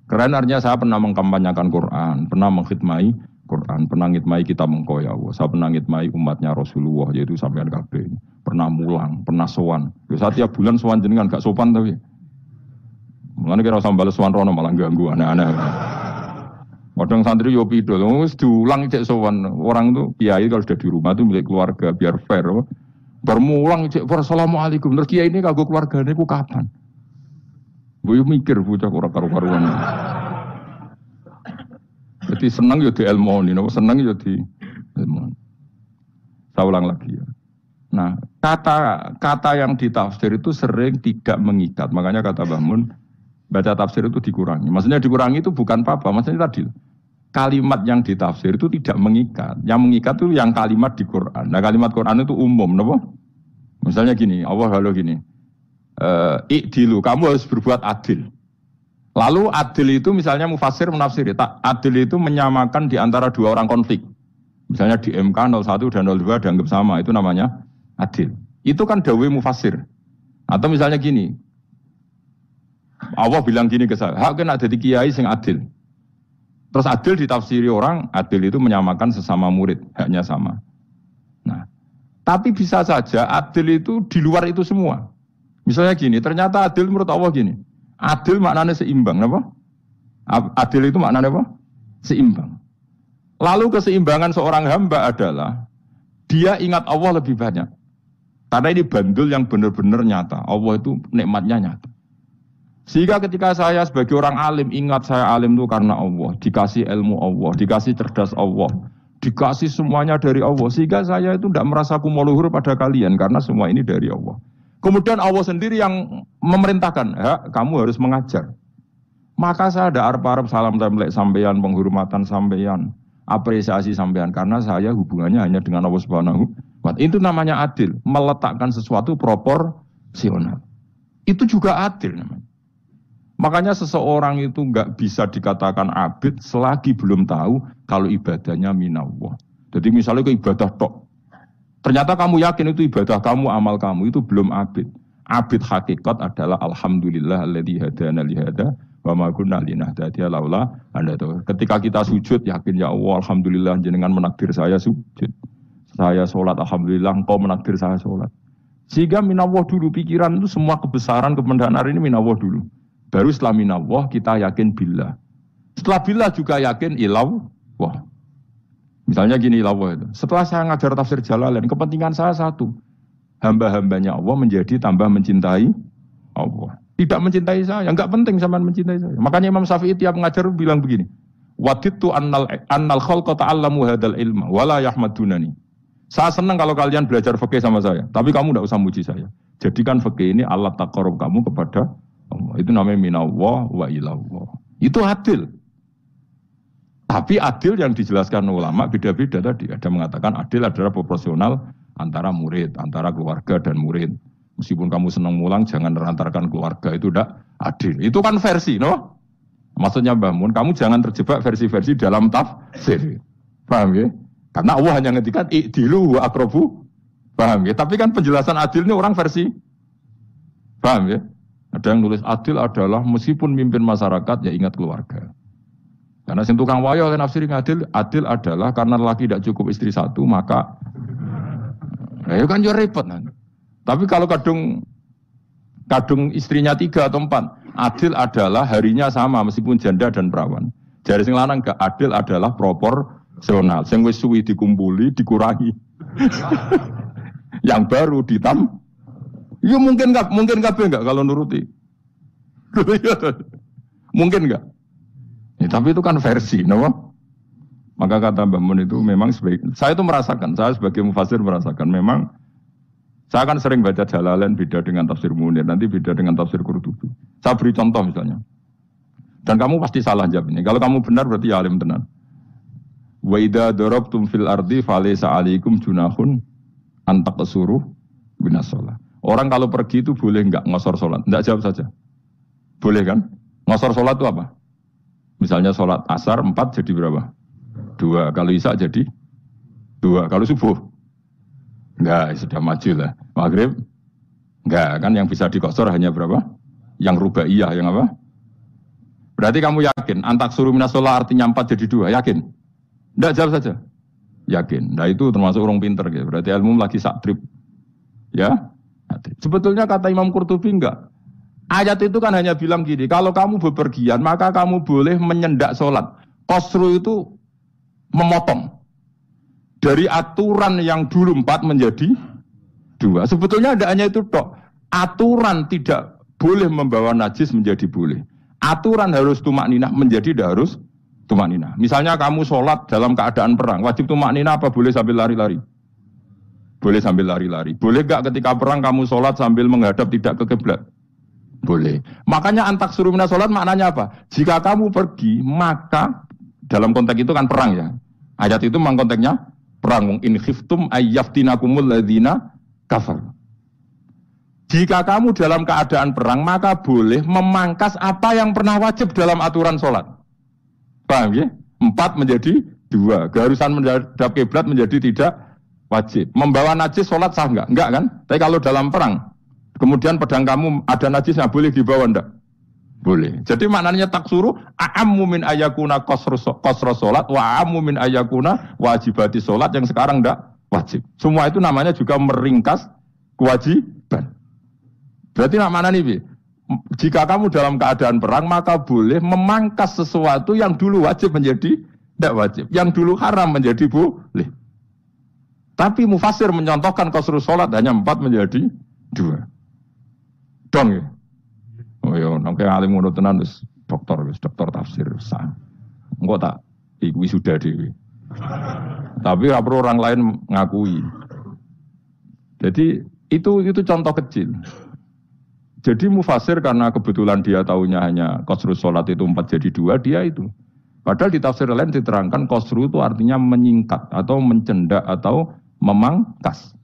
Speaker 2: Keren artinya saya pernah mengkampanyakan Quran, pernah mengkhidmai Quran, pernah ngitmai kitab engkau ya Allah. Saya pernah ngitmai umatnya Rasulullah, yaitu sampean kabeh. Pernah mulang, pernah sowan. Saya tiap bulan sowan jenengan gak sopan tapi. Mulane kira usah bales sowan rono malah ganggu aneh-aneh. Kadang santri yo pidol, wis diulang cek sowan. Orang tuh kiai kalau sudah di rumah tuh milik keluarga biar fair. Bermulang cek assalamualaikum. Terus kiai ini kagok keluargane ku kapan? Gue mikir bocah ora karu-karuan. Jadi senang yo di ilmoni, napa senang yo di ilmoni. Saya ulang lagi ya. Nah, kata yang ditafsir itu sering tidak mengikat. Makanya kata Mbah Mun, baca tafsir itu dikurangi. Maksudnya dikurangi itu bukan apa-apa. Maksudnya tadi, kalimat yang ditafsir itu tidak mengikat. Yang mengikat itu yang kalimat di Quran. Nah kalimat Quran itu umum, kenapa? Misalnya gini, Allah halo gini, ikdilu, kamu harus berbuat adil. Lalu adil itu misalnya mufassir menafsiri, adil itu menyamakan di antara dua orang konflik. Misalnya di MK 01 dan 02 dianggap sama, itu namanya adil. Itu kan dawai mufassir. Atau misalnya gini, Allah bilang gini ke saya, hak kena jadi kiai sing adil. Terus adil ditafsiri orang, adil itu menyamakan sesama murid, haknya sama. Nah, tapi bisa saja adil itu di luar itu semua. Misalnya gini, ternyata adil menurut Allah gini, adil maknanya seimbang, apa? Adil itu maknanya apa? Seimbang. Lalu keseimbangan seorang hamba adalah dia ingat Allah lebih banyak. Karena ini bandul yang benar-benar nyata. Allah itu nikmatnya nyata. Sehingga ketika saya sebagai orang alim ingat saya alim itu karena Allah, dikasih ilmu Allah, dikasih cerdas Allah, dikasih semuanya dari Allah. Sehingga saya itu tidak merasa kumuluhur pada kalian karena semua ini dari Allah. Kemudian Allah sendiri yang memerintahkan, kamu harus mengajar. Maka saya ada arep-arep salam templek sampeyan, penghormatan sampeyan, apresiasi sampeyan karena saya hubungannya hanya dengan Allah Subhanahu wa Ta'ala. Itu namanya adil, meletakkan sesuatu proporsional. Itu juga adil namanya. Makanya seseorang itu enggak bisa dikatakan abid selagi belum tahu kalau ibadahnya minallah. Jadi misalnya ke ibadah tok. Ternyata kamu yakin itu ibadah kamu, amal kamu itu belum abid. Abid hakikat adalah alhamdulillah alladzi hadana li hada wa ma kunna linahtadiya laula anda tahu. Ketika kita sujud yakin ya Allah alhamdulillah jenengan menakdir saya sujud. Saya salat alhamdulillah engkau menakdir saya salat. Sehingga minallah dulu pikiran itu semua kebesaran kebenaran ini minallah dulu. Baru setelah minallah kita yakin billah. Setelah billah juga yakin illallah. Misalnya gini illallah itu. Setelah saya ngajar tafsir Jalalain, kepentingan saya satu. Hamba-hambanya Allah menjadi tambah mencintai Allah. Tidak mencintai saya, enggak penting sama mencintai saya. Makanya Imam Syafi'i tiap mengajar bilang begini. Wadidtu annal khalqa ta'allamu hadal ilma wala yahmadunani. Saya senang kalau kalian belajar fikih sama saya, tapi kamu enggak usah muji saya. Jadikan fikih ini alat taqarrub kamu kepada Allah. Itu namanya minallah wa ilallah. Itu adil. Tapi adil yang dijelaskan ulama beda-beda tadi. Ada mengatakan adil adalah proporsional antara murid, antara keluarga dan murid. Meskipun kamu senang mulang, jangan merantarkan keluarga. Itu tidak adil. Itu kan versi, no? Maksudnya Mbah Mun, kamu jangan terjebak versi-versi dalam tafsir. Paham ya? Karena Allah hanya ngetikan i'dilu wa aqrabu. Paham ya? Tapi kan penjelasan adil ini orang versi. Paham ya? Ada yang nulis adil adalah meskipun mimpin masyarakat ya ingat keluarga. Karena sing tukang wayo kan nafsiri adil adalah karena laki tidak cukup istri satu maka ya kan yo repot kan. Tapi kalau kadung istrinya 3 atau 4, adil adalah harinya sama meskipun janda dan perawan. Jari sing lanang gak adil adalah proporsional. Sing wis suwi dikumpuli dikurangi. Yang baru ya mungkin kabeh enggak kalau nuruti. Mungkin enggak? Ya, tapi itu kan versi, no? Maka kata Mbah Mun itu memang saya itu merasakan, saya sebagai mufassir merasakan memang saya kan sering baca Jalalain beda dengan tafsir Munir, nanti beda dengan tafsir Qurtubi. Saya beri contoh misalnya. Dan kamu pasti salah jawab ini. Kalau kamu benar berarti ya alim tenan. Wa idza darabtum fil ardi falaysa 'alaikum junahun an taqsuru minas shalah. Orang kalau pergi itu boleh enggak ngosor sholat? Enggak, jawab saja. Boleh kan? Ngosor sholat itu apa? Misalnya sholat asar 4 jadi berapa? 2. Kalau isya jadi 2. Kalau subuh? Enggak, sudah maju lah. Maghrib? Enggak, kan yang bisa dikosor hanya berapa? Yang rubaiyah, yang apa? Berarti kamu yakin? Antak suruh minas sholat artinya 4 jadi 2, yakin? Enggak, jawab saja. Yakin. Nah itu termasuk orang pinter gitu. Berarti ilmu lagi sak trip. Ya? Sebetulnya kata Imam Qurtubi enggak. Ayat itu kan hanya bilang gini, kalau kamu bepergian maka kamu boleh menyendak sholat. Qasru itu memotong. Dari aturan yang dulu 4 menjadi 2. Sebetulnya tidak hanya itu tok. Aturan tidak boleh membawa najis menjadi boleh. Aturan harus tumakninah menjadi tidak harus tumakninah. Misalnya kamu sholat dalam keadaan perang, wajib tumakninah apa boleh sambil lari-lari? Boleh sambil lari-lari. Boleh enggak ketika perang kamu sholat sambil menghadap tidak ke kiblat? Boleh. Makanya antak suruh minas sholat maknanya apa? Jika kamu pergi, maka dalam konteks itu kan perang ya. Ayat itu memang konteksnya perang. In khiftum ayyaftinakumul ladzina kafar. Jika kamu dalam keadaan perang, maka boleh memangkas apa yang pernah wajib dalam aturan sholat. Paham ya? 4 menjadi 2. Keharusan menghadap kiblat menjadi tidak wajib. Membawa najis sholat sah enggak? Enggak kan? Tapi kalau dalam perang, kemudian pedang kamu ada najisnya, boleh dibawa enggak? Boleh. Jadi maknanya taksuru a'ammu min ayakuna qasra sholat wa a'ammu min ayakuna wajibati sholat yang sekarang enggak wajib. Semua itu namanya juga meringkas kewajiban. Berarti mana nih, jika kamu dalam keadaan perang, maka boleh memangkas sesuatu yang dulu wajib menjadi tidak wajib. Yang dulu haram menjadi boleh. Tapi mufasir mencontohkan qasrus sholat hanya 4 menjadi 2. Dong ya? Oh iya, nanti alim ngono tenan wis doktor tafsir sah. Engko tak iki sudah dhewe. Tapi ora perlu orang lain ngakui. Jadi itu contoh kecil. Jadi mufasir karena kebetulan dia tahunya hanya qasrus sholat itu 4 jadi 2, dia itu. Padahal di tafsir lain diterangkan qasru itu artinya menyingkat atau mencendak atau memangkas.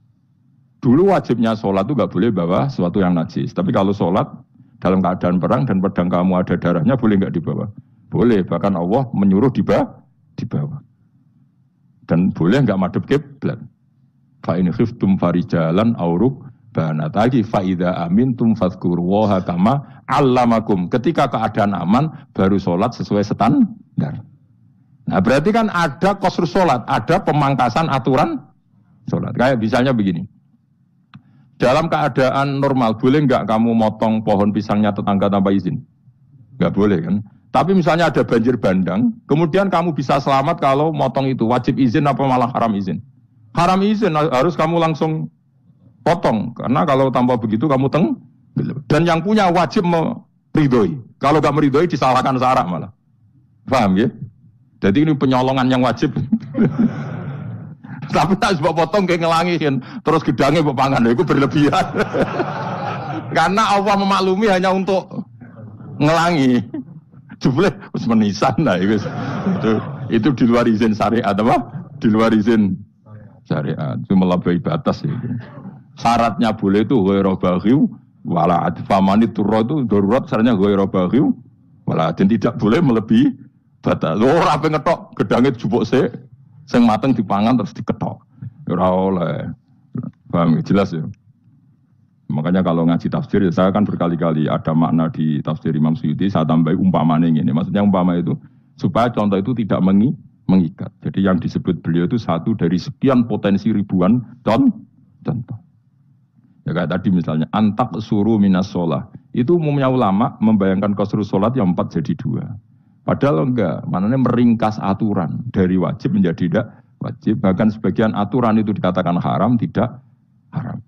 Speaker 2: Dulu wajibnya sholat itu gak boleh bawa sesuatu yang najis. Tapi kalau sholat dalam keadaan perang dan pedang kamu ada darahnya, boleh gak dibawa? Boleh, bahkan Allah menyuruh dibawa. Dan boleh gak madhep kiblat. Fa in khiftum farijalan auruk banat lagi faida amintum fadzkurullaha kama allamakum. Ketika keadaan aman baru sholat sesuai standar. Nah berarti kan ada qasrus sholat, ada pemangkasan aturan sholat. Kayak misalnya begini. Dalam keadaan normal boleh nggak kamu motong pohon pisangnya tetangga tanpa izin? Nggak boleh kan? Tapi misalnya ada banjir bandang, kemudian kamu bisa selamat kalau motong itu wajib izin apa malah haram izin? Haram izin, harus kamu langsung potong, karena kalau tanpa begitu kamu dan yang punya wajib meridhoi. Kalau gak meridhoi disalahkan syarak malah. Paham ya? Jadi ini penyolongan yang wajib. Tapi tak sebab potong kayak ngelangihin, terus gedangnya bepangan, itu berlebihan. Karena Allah memaklumi hanya untuk ngelangi. Jumlah harus menisan lah itu di luar izin syariat apa? Di luar izin syariat, itu melampaui batas itu. Syaratnya boleh itu ghairu baghiw wala adfamani turra itu darurat syaratnya ghairu baghiw wala dan tidak boleh melebihi batas. Ora ape ngetok gedange jupuk sik sing mateng dipangan terus diketok. Ora oleh. Paham jelas ya. Makanya kalau ngaji tafsir saya kan berkali-kali ada makna di tafsir Imam Suyuti saya tambahi umpamane ngene. Maksudnya umpama itu supaya contoh itu tidak mengikat. Jadi yang disebut beliau itu satu dari sekian potensi ribuan contoh. Ya kayak tadi misalnya antak suruh minas sholah. Itu umumnya ulama membayangkan qasrus sholat yang 4 jadi 2. Padahal enggak, maknanya meringkas aturan dari wajib menjadi tidak wajib. Bahkan sebagian aturan itu dikatakan haram, tidak haram.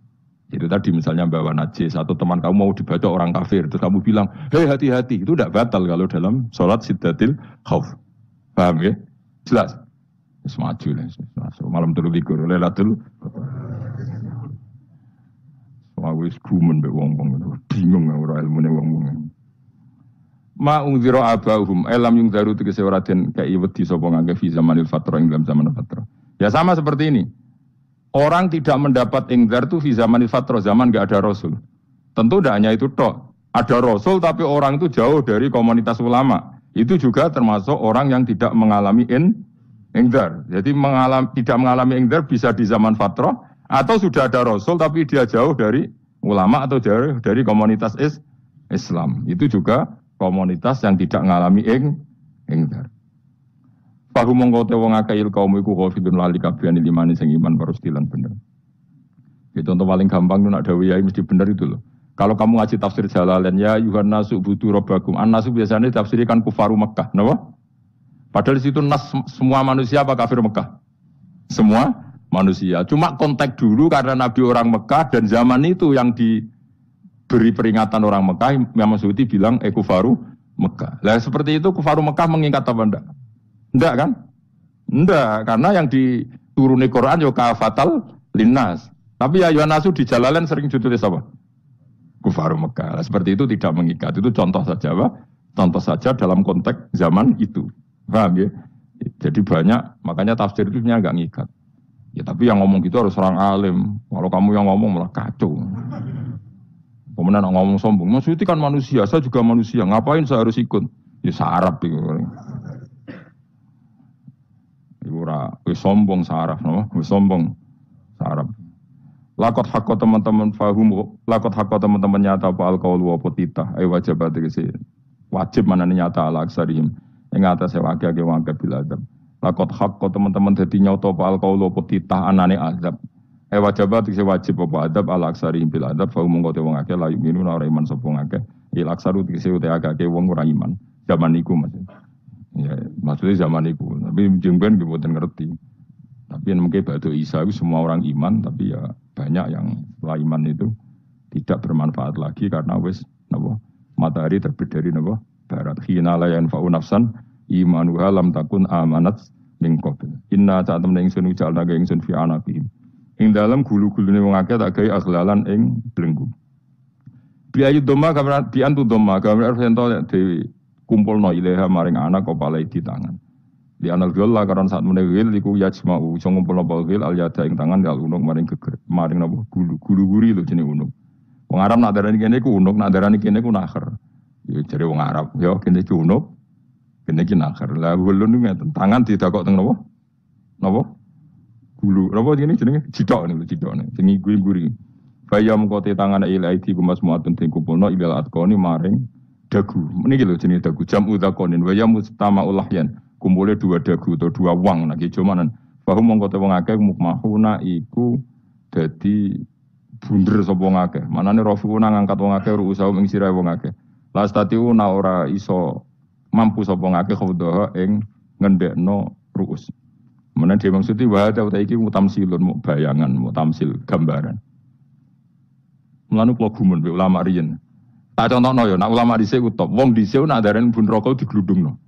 Speaker 2: Itu tadi misalnya bawa najis atau teman kamu mau dibaca orang kafir, terus kamu bilang, hei hati-hati, itu tidak batal kalau dalam sholat siddatil khauf. Paham ya? Jelas? Semaju lah, malam terlikur, lelatul. Aku wis gumen mbek wong-wong itu. Bingung ora ilmune wong-wong. Ma ungzira abahum elam yung daru tegese ora den kei wedi sapa ngangge fi zamanil fatrah ing dalam zaman fatrah. Ya sama seperti ini. Orang tidak mendapat ingzar itu fi zamanil fatrah, zaman enggak ada rasul. Tentu tidak hanya itu tok. Ada rasul tapi orang itu jauh dari komunitas ulama. Itu juga termasuk orang yang tidak mengalami ingzar. Jadi tidak mengalami ingzar bisa di zaman fatrah. Atau sudah ada Rasul tapi dia jauh dari ulama atau jauh dari komunitas Islam. Itu juga komunitas yang tidak mengalami ingzar. Fahu mongko te wong akeh kaum iku khafidun lali kabehane limane sing iman parustilan bener. Itu contoh paling gampang nak dawuh yai mesti bener itu loh. Kalau kamu ngaji tafsir Jalalain ya Yuhan nasu butu rabbakum. An-nasu biasanya tafsirkan kufaru Mekah, napa? Padahal di situ nas semua manusia apa kafir Mekah? Semua manusia. Cuma konteks dulu karena Nabi orang Mekah dan zaman itu yang diberi peringatan orang Mekah, Imam Suyuti bilang kufaru Mekah. Lah seperti itu kufaru Mekah mengikat apa enggak? Enggak kan? Enggak, karena yang dituruni Quran yo kafatal linnas. Tapi ya Yohanasu di Jalalain sering ditulis apa? Kufaru Mekah. Lah seperti itu tidak mengikat. Itu contoh saja apa? Contoh saja dalam konteks zaman itu. Paham ya? Jadi banyak, makanya tafsir itu sebenarnya agak ngikat. Ya tapi yang ngomong gitu harus orang alim. Kalau kamu yang ngomong malah kacau. Kemudian ngomong sombong, Mas Suyuti kan manusia, saya juga manusia. Ngapain saya harus ikut? Ya sarap itu. Ora wis sombong saraf, no? Wis sombong saraf. Lakot hakko teman-teman fahum, lakot hakko teman-teman nyata apa alqaul wa potita, wajib ategese. Wajib manane nyata ala aksarihim. Ing atase wake-wake bil adab. Lakot hakko teman-teman dadi nyata apa alqaul wa potita anane azab. Wajib ategese wajib apa adab ala aksarihim bil adab fahum ngote wong akeh la yuminuna ora iman sapa akeh. Il aksaru tegese ute akeh wong ora iman. Zaman niku maksudnya. Ya, maksudnya zaman itu, tapi jengben bukan ngerti. Tapi yang mungkin Batu Isa itu semua orang iman, tapi ya banyak yang setelah iman itu tidak bermanfaat lagi karena wes napa matahari terbit dari napa barat. Khina la yanfa'u nafsan imanuha lam takun amanat min qabl. Inna ta'tamna ingsun ujalna ga ingsun fi anaqihim. Ing dalam gulu-gulune wong akeh tak gawe aghlalan ing belenggu. Biayu doma kamera biantu doma kamera sento dewi kumpulno ilaha maring anak opalai di tangan. Di anal gila karon saat menewil iku yajma'u iso ngumpulno balgil al yada ing tangan kal unuk maring geger maring napa gulu-guri lho jenenge unuk. Wong Arab nak darani kene iku unuk, nak darani kene iku nakher. Ya jare wong Arab, ya kene iki unuk, kene iki nakher. Lah ulun niku ngeten, tangan didakok teng napa? Napa? Gulu. Napa jenenge cidok niku cidokne. Sing guri-guri. Bayam kote tangan ilaiti kumas muatun ting kumpulno ilal atqoni maring dagu. Meniki lho jenenge dagu jam udzakonin wa ya mustama ulahyan. Kumpule dua dagu atau dua wang nek jomanan. Bahum mongko te wong akeh mukmahuna iku dadi bunder sapa wong akeh. Manane rafuna ngangkat wong akeh ruusaum ing sirahe wong akeh. Lastatiuna ora iso mampu sapa wong akeh khawdaha ing ngendekno ruus. Menan dhewe maksudi wa ta iki mutamsilun mu bayangan, mutamsil gambaran. Mulane kula gumun ulama riyen. Tak contohno ya, nak ulama dhisik ku top. Wong dhisik nak darani bun neraka digludungno.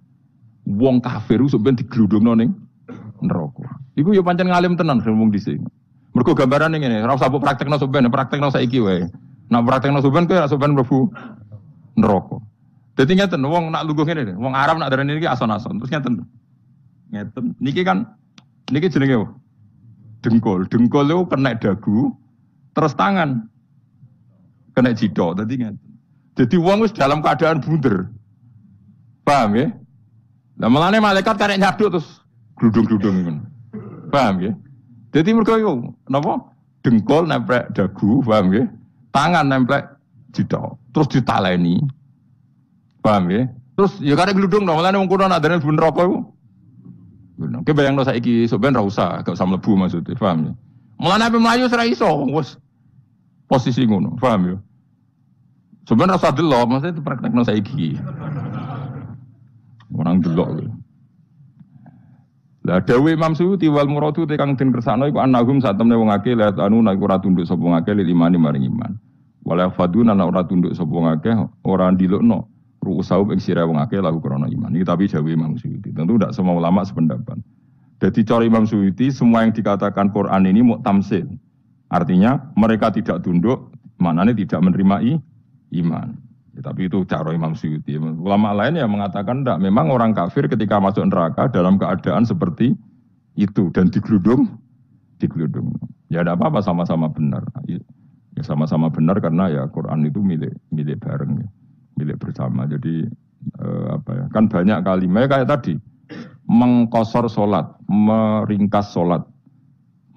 Speaker 2: Wong kafir ku sampeyan digludungno ning neraka. Iku ya pancen ngalim tenan wong dhisik. Mergo gambarane ngene, ora usah praktekno sampeyan, praktekno saiki wae. Nak praktekno sampeyan kowe ora sampeyan mlebu neraka. Dadi ngeten wong nak lungguh ngene, wong Arab nak darani iki ason-ason. Terus ngeten. Ngeten. Niki jenenge dengkul. Dengkul itu kena dagu, terus tangan kena jidok. Dadi ngeten. Jadi wong wis dalam keadaan bunder. Paham ya? Lah melane malaikat karek nyaduk terus gludung-gludung ngono. Paham ya? Jadi mergo iku napa? Dengkul nempel dagu, paham ya? Tangan nempel jidok. Terus ditaleni. Paham ya? Terus ya karek gludung dong, melane wong kuno nak dene bun neraka iku. Ngono. Ki bayangno saiki sampean ra usah, gak usah mlebu maksudnya, paham ya? Mulane ape mlayu ora iso, wis posisi ngono, paham ya? Sebenarnya rasa delok, maksudnya itu praktekno saiki. Orang delok. Lah dawuh Imam Suyuti wal muradu te kang den kersakno iku annahum sak temne wong akeh la anu nek ora tunduk sapa wong akeh lil imani maring iman. Wala faduna nek ora tunduk sapa wong akeh ora ndilukno ruusau ing sira wong akeh lagu krana iman. Iki tapi dawuh Imam Suyuti. Tentu tidak semua ulama sependapat. Jadi cara Imam Suyuti semua yang dikatakan Quran ini muktamsil. Artinya mereka tidak tunduk, maknanya tidak menerima iman. Ya, tapi itu cara Imam Suyuti. Ulama lain yang mengatakan tidak. Memang orang kafir ketika masuk neraka dalam keadaan seperti itu dan digeludung. Ya tidak apa-apa, sama-sama benar. Ya sama-sama benar karena ya Quran itu milik bareng, ya. Milik bersama. Jadi kan banyak kalimat kayak tadi mengkosor solat, meringkas solat.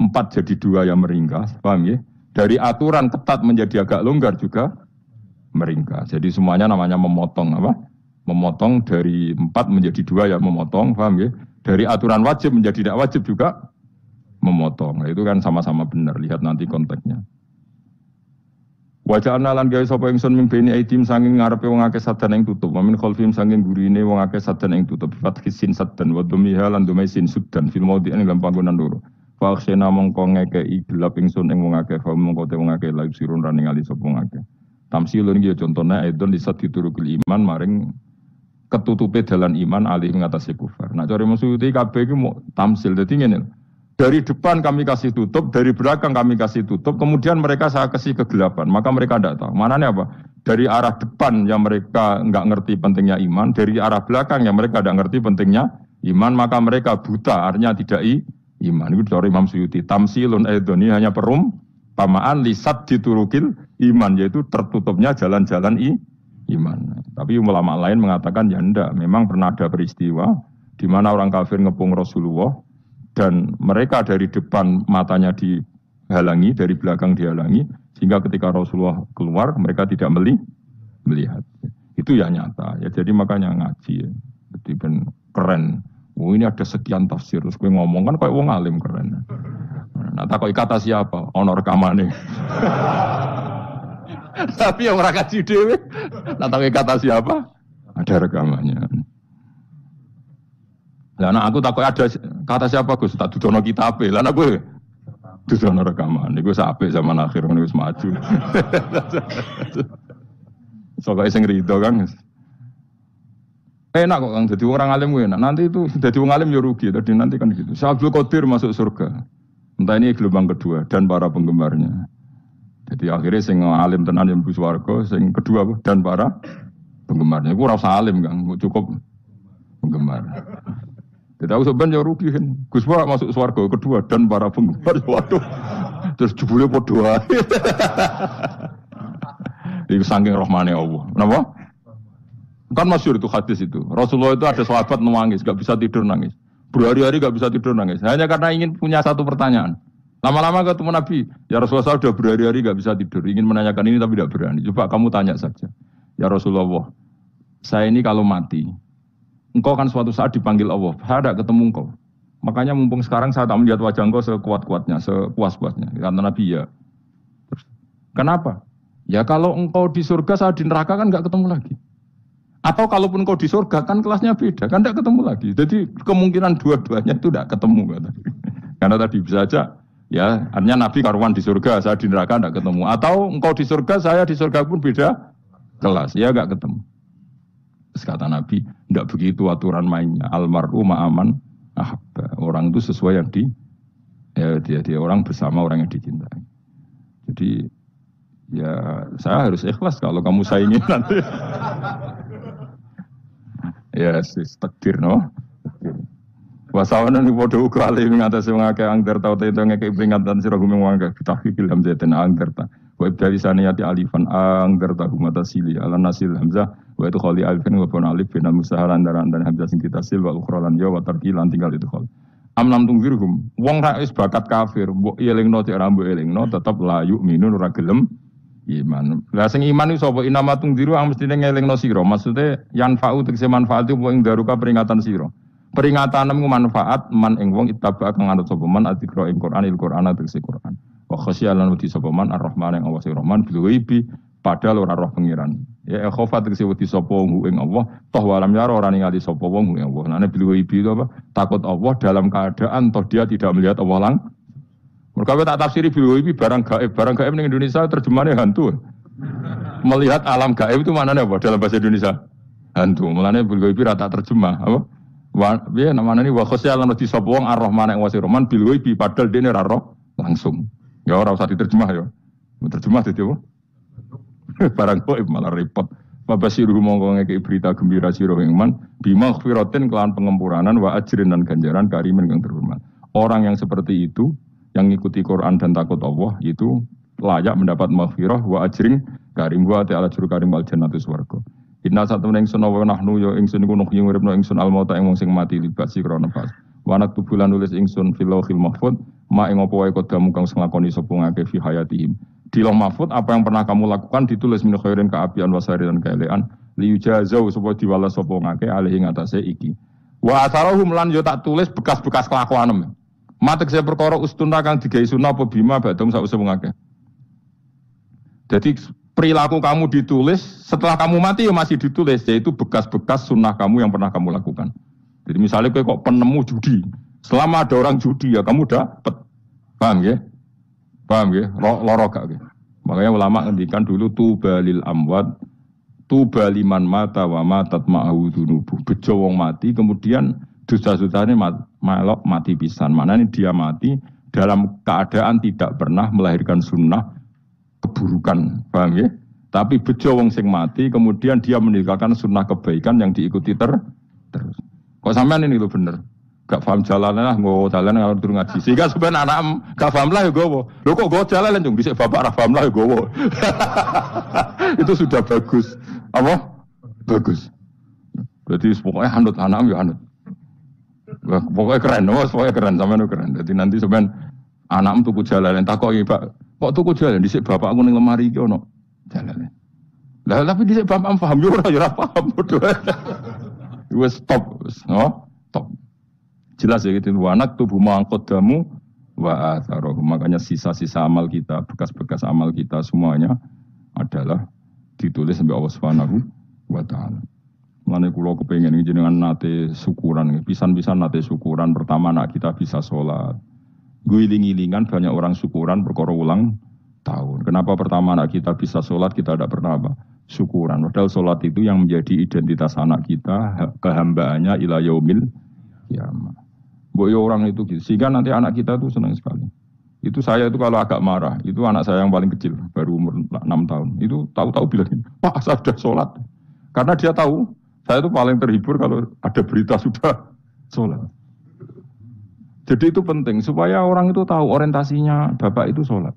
Speaker 2: 4 jadi 2 yang meringkas, paham ya? Dari aturan ketat menjadi agak longgar juga meringkas. Jadi semuanya namanya memotong apa? Memotong dari 4 menjadi 2 yang memotong, paham ya? Dari aturan wajib menjadi tidak wajib juga memotong. Nah, itu kan sama-sama benar. Lihat nanti konteksnya. Wajah analan gawe sapa ingsun mimpeni aidim sanging ngarepe wong akeh sadan ing tutup. Wa min khalfim sanging gurine wong akeh sadan ing tutup. Fathisin sadan wa dumiha lan dumaisin sudan fil maudhi'in ing panggonan loro. Fa akhsena mongko ngekeki gelap ingsun ing wong akeh fa mongko te wong akeh laib sirun running ali sapa wong akeh. Tamsilun iki contone aidon disat diturukul iman maring ketutupe dalan iman alih ngatasi kufar. Nah cara Suyuti kabeh iki mau tamsil. Dadi ngene. Dari depan kami kasih tutup, dari belakang kami kasih tutup, kemudian mereka saya kasih kegelapan. Maka mereka tidak tahu. Mananya apa? Dari arah depan yang mereka nggak ngerti pentingnya iman, dari arah belakang yang mereka tidak ngerti pentingnya iman maka mereka buta, artinya tidak iman. Itu dari Imam Suyuti. Tamsilun aidoni hanya perumpamaan lisat diturukil iman, yaitu tertutupnya jalan-jalan iman. Tapi ulama lain mengatakan ya enggak, memang pernah ada peristiwa di mana orang kafir ngepung Rasulullah dan mereka dari depan matanya dihalangi, dari belakang dihalangi, sehingga ketika Rasulullah keluar mereka tidak melihat. Itu ya nyata. Ya jadi makanya ngaji ya. Jadi ben keren. Oh ini ada sekian tafsir, terus gue ngomong kan kayak wong alim keren. Nah tak kata siapa? Ono rekamane. Tapi yang ora kaji dhewe. Nah tak kata siapa? Ada rekamannya. Lah anak aku takut ada kata siapa Gus? Tak dudono kitabe. Lah anak gue dudono rekaman. Iku sampai zaman akhir ngono wis maju. Soale sing rido kan. Enak kok Kang dadi orang alim gue enak. Nanti itu dadi wong alim ya rugi. Tadi nanti kan gitu. Syaikhul Qadir masuk surga. Entah ini gelombang kedua dan para penggemarnya. Jadi akhirnya sing alim tenan yang mlebu swarga, sing kedua dan para penggemarnya. Iku ora usah alim Kang, cukup penggemar. Tidak usah ben ya rugi kan. Gus Pak masuk swarga kedua dan para penggemar. Waduh. Terus jebule padha wae. Iku saking rahmane Allah. Napa? Kan masyhur itu hadis itu. Rasulullah itu ada sahabat nangis, enggak bisa tidur nangis. Berhari-hari enggak bisa tidur nangis. Hanya karena ingin punya satu pertanyaan. Lama-lama ketemu Nabi, ya Rasulullah saya sudah berhari-hari enggak bisa tidur. Ingin menanyakan ini tapi tidak berani. Coba kamu tanya saja. Ya Rasulullah, saya ini kalau mati, engkau kan suatu saat dipanggil Allah. Saya tidak ketemu engkau. Makanya mumpung sekarang saya tak melihat wajah engkau sekuat-kuatnya, sepuas-puasnya. Kata Nabi ya. Terus, kenapa? Ya kalau engkau di surga, saya di neraka kan enggak ketemu lagi. Atau kalaupun engkau di surga kan kelasnya beda, kan enggak ketemu lagi. Jadi kemungkinan dua-duanya itu enggak ketemu. Karena tadi bisa aja, ya artinya Nabi karuan di surga, saya di neraka enggak ketemu. Atau engkau di surga, saya di surga pun beda kelas, ya enggak ketemu. Terus kata Nabi, tidak begitu aturan mainnya. Almar'u ma'aman ahabba. Orang itu sesuai yang dia orang bersama orang yang dicintai. Jadi ya saya harus ikhlas kalau kamu saingi nanti. Ya sis takdir no. Wasawana ni padha uga ali ngatasi ngake angger tau te ngeke peringatan sira gumeng wangke bitahqiqil hamzatin angger ta. Wa ibdali saniyati alifan angger ta humata sili ala nasil hamzah wa itu khali alifin wa pun alif bin musahal antara hamzah sing ditasil wa ukhra lan ya wa tarqilan tinggal itu khol. Amlam tungwirhum wong ra wis bakat kafir mbok elingno cek ra mbok elingno tetep la yu'minun ora gelem iman. Lah sing iman iku sapa inamatung diru ang mestine ngelingno sira. Maksude yan fa'u tegese manfaat iku ing daruka peringatan sira. Peringatan nemu manfaat man ing wong ittaba kang anut sapa man adzikra ing Qur'anil Qur'an tegese Qur'an. Wa khasyalan wedi sapa man ar-Rahman ing Allah Rahman bil ghaibi padahal ora roh pengiran. Ya khofa tegese wedi sapa wong ing Allah toh walam yara ora ningali sapa wong ing Allah. Nane bil ghaibi itu apa? Takut Allah dalam keadaan toh dia tidak melihat Allah langsung. Mereka tak tafsiri bil ghaibi barang gaib ning Indonesia terjemahannya hantu. Melihat alam gaib itu maknanya apa dalam bahasa Indonesia? Hantu. Mulane bil ghaibi rata terjemah apa? Piye namanya ini wa khosyalan di sapa wong ar-Rahman ing wasi Rahman bil ghaibi padahal dene ra roh langsung. Ya ora usah diterjemah ya. Terjemah dadi apa? Barang gaib malah repot. Babasiru mongko ngeke berita gembira sira ing man bima khfiratin kelawan pengempuranan wa ajrin dan ganjaran karimin kang terhormat. Orang yang seperti itu yang ngikuti Quran dan takut Allah itu layak mendapat maghfirah wa ajrin karim wa ta'ala juru karim al jannatus warga. Inna satamna ingsun wa nahnu ya ingsun iku nuh nguripno ingsun al mauta ing wong sing mati libasi krana pas. Wa nak tubulan nulis ingsun fil lauhil mahfuz ma ing apa wae kodamu kang nglakoni sapa ngake fi hayatihim. Di lauh mahfuz apa yang pernah kamu lakukan ditulis min khairin kaapian wasari dan kaelean liyujazau supaya diwales sapa ngake alih ing atase iki. Wa asarahum lan yo tak tulis bekas-bekas kelakuanem. Matek saya perkara ustuna kang digawe sunah apa bima badum sause wong akeh. Jadi perilaku kamu ditulis setelah kamu mati ya masih ditulis yaitu bekas-bekas sunnah kamu yang pernah kamu lakukan. Jadi misalnya kowe kok penemu judi, selama ada orang judi ya kamu dapat. Paham ya? Paham ya? Loro gak ya? Makanya ulama ngendikan dulu tubalil amwat tubaliman mata wa matat ma'ahu dunubu. Bejo wong mati kemudian dosa-dosane melok mati pisan. Maknanya dia mati dalam keadaan tidak pernah melahirkan sunnah keburukan, paham ya? Tapi bejo wong sing mati kemudian dia meninggalkan sunnah kebaikan yang diikuti terus. Kok sampean ini lho bener. Gak paham jalan lah, nggo jalan kalau durung ngaji. Sehingga sebenarnya anak gak paham lah ya gowo. Lho kok nggo jalan cung dhisik bapak ra paham lah ya gowo. Itu sudah bagus. Apa? Bagus. Berarti pokoknya anut anak ya anut. Wah, pokoknya keren sampean keren. Jadi nanti sampean anakmu tuku jalan takoki, Pak. Kok tuku jalan dhisik bapakku ning lemari iki ono jalan. Lah tapi dhisik bapak paham yo ora paham bodoh. Wes stop, no? Stop. Jelas ya gitu, anak tubuh mangkodamu wa atharoh. Makanya sisa-sisa amal kita, bekas-bekas amal kita semuanya adalah ditulis sampai Allah Subhanahu wa taala. Mulane kula kepengin jenengan nate syukuran, pisan-pisan nate syukuran. Pertama anak kita bisa sholat. Guling-gilingan banyak orang syukuran perkara ulang tahun. Kenapa pertama anak kita bisa sholat, kita tidak pernah apa? Syukuran. Padahal sholat itu yang menjadi identitas anak kita, kehambaannya ila yaumil qiyamah. Boyo orang itu gitu. Sehingga nanti anak kita itu senang sekali. Itu saya itu kalau agak marah, itu anak saya yang paling kecil, baru umur 6 tahun. Itu tahu-tahu bilang, Pak saya sudah sholat. Karena dia tahu, saya itu paling terhibur kalau ada berita sudah sholat. Jadi itu penting, supaya orang itu tahu orientasinya bapak itu sholat.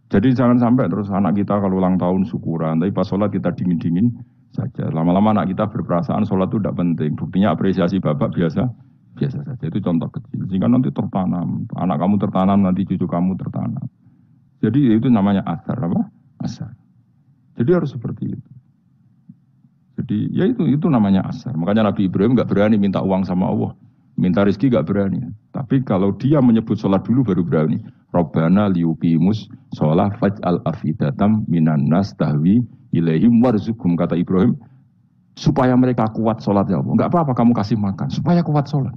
Speaker 2: Jadi jangan sampai terus anak kita kalau ulang tahun syukuran, tapi pas sholat kita dingin-dingin saja. Lama-lama anak kita berperasaan sholat itu tidak penting. Buktinya apresiasi bapak biasa saja. Itu contoh kecil. Sehingga nanti tertanam. Anak kamu tertanam, nanti cucu kamu tertanam. Jadi itu namanya asar. Apa? Asar. Jadi harus seperti itu. Jadi ya itu namanya asar. Makanya Nabi Ibrahim gak berani minta uang sama Allah. Minta rezeki gak berani. Tapi kalau dia menyebut sholat dulu baru berani. Rabbana liyuqimus sholat faj'al afidatam minan nas tahwi ilaihim warzuqhum, kata Ibrahim. Supaya mereka kuat sholat ya Allah. Enggak apa-apa kamu kasih makan. Supaya kuat sholat.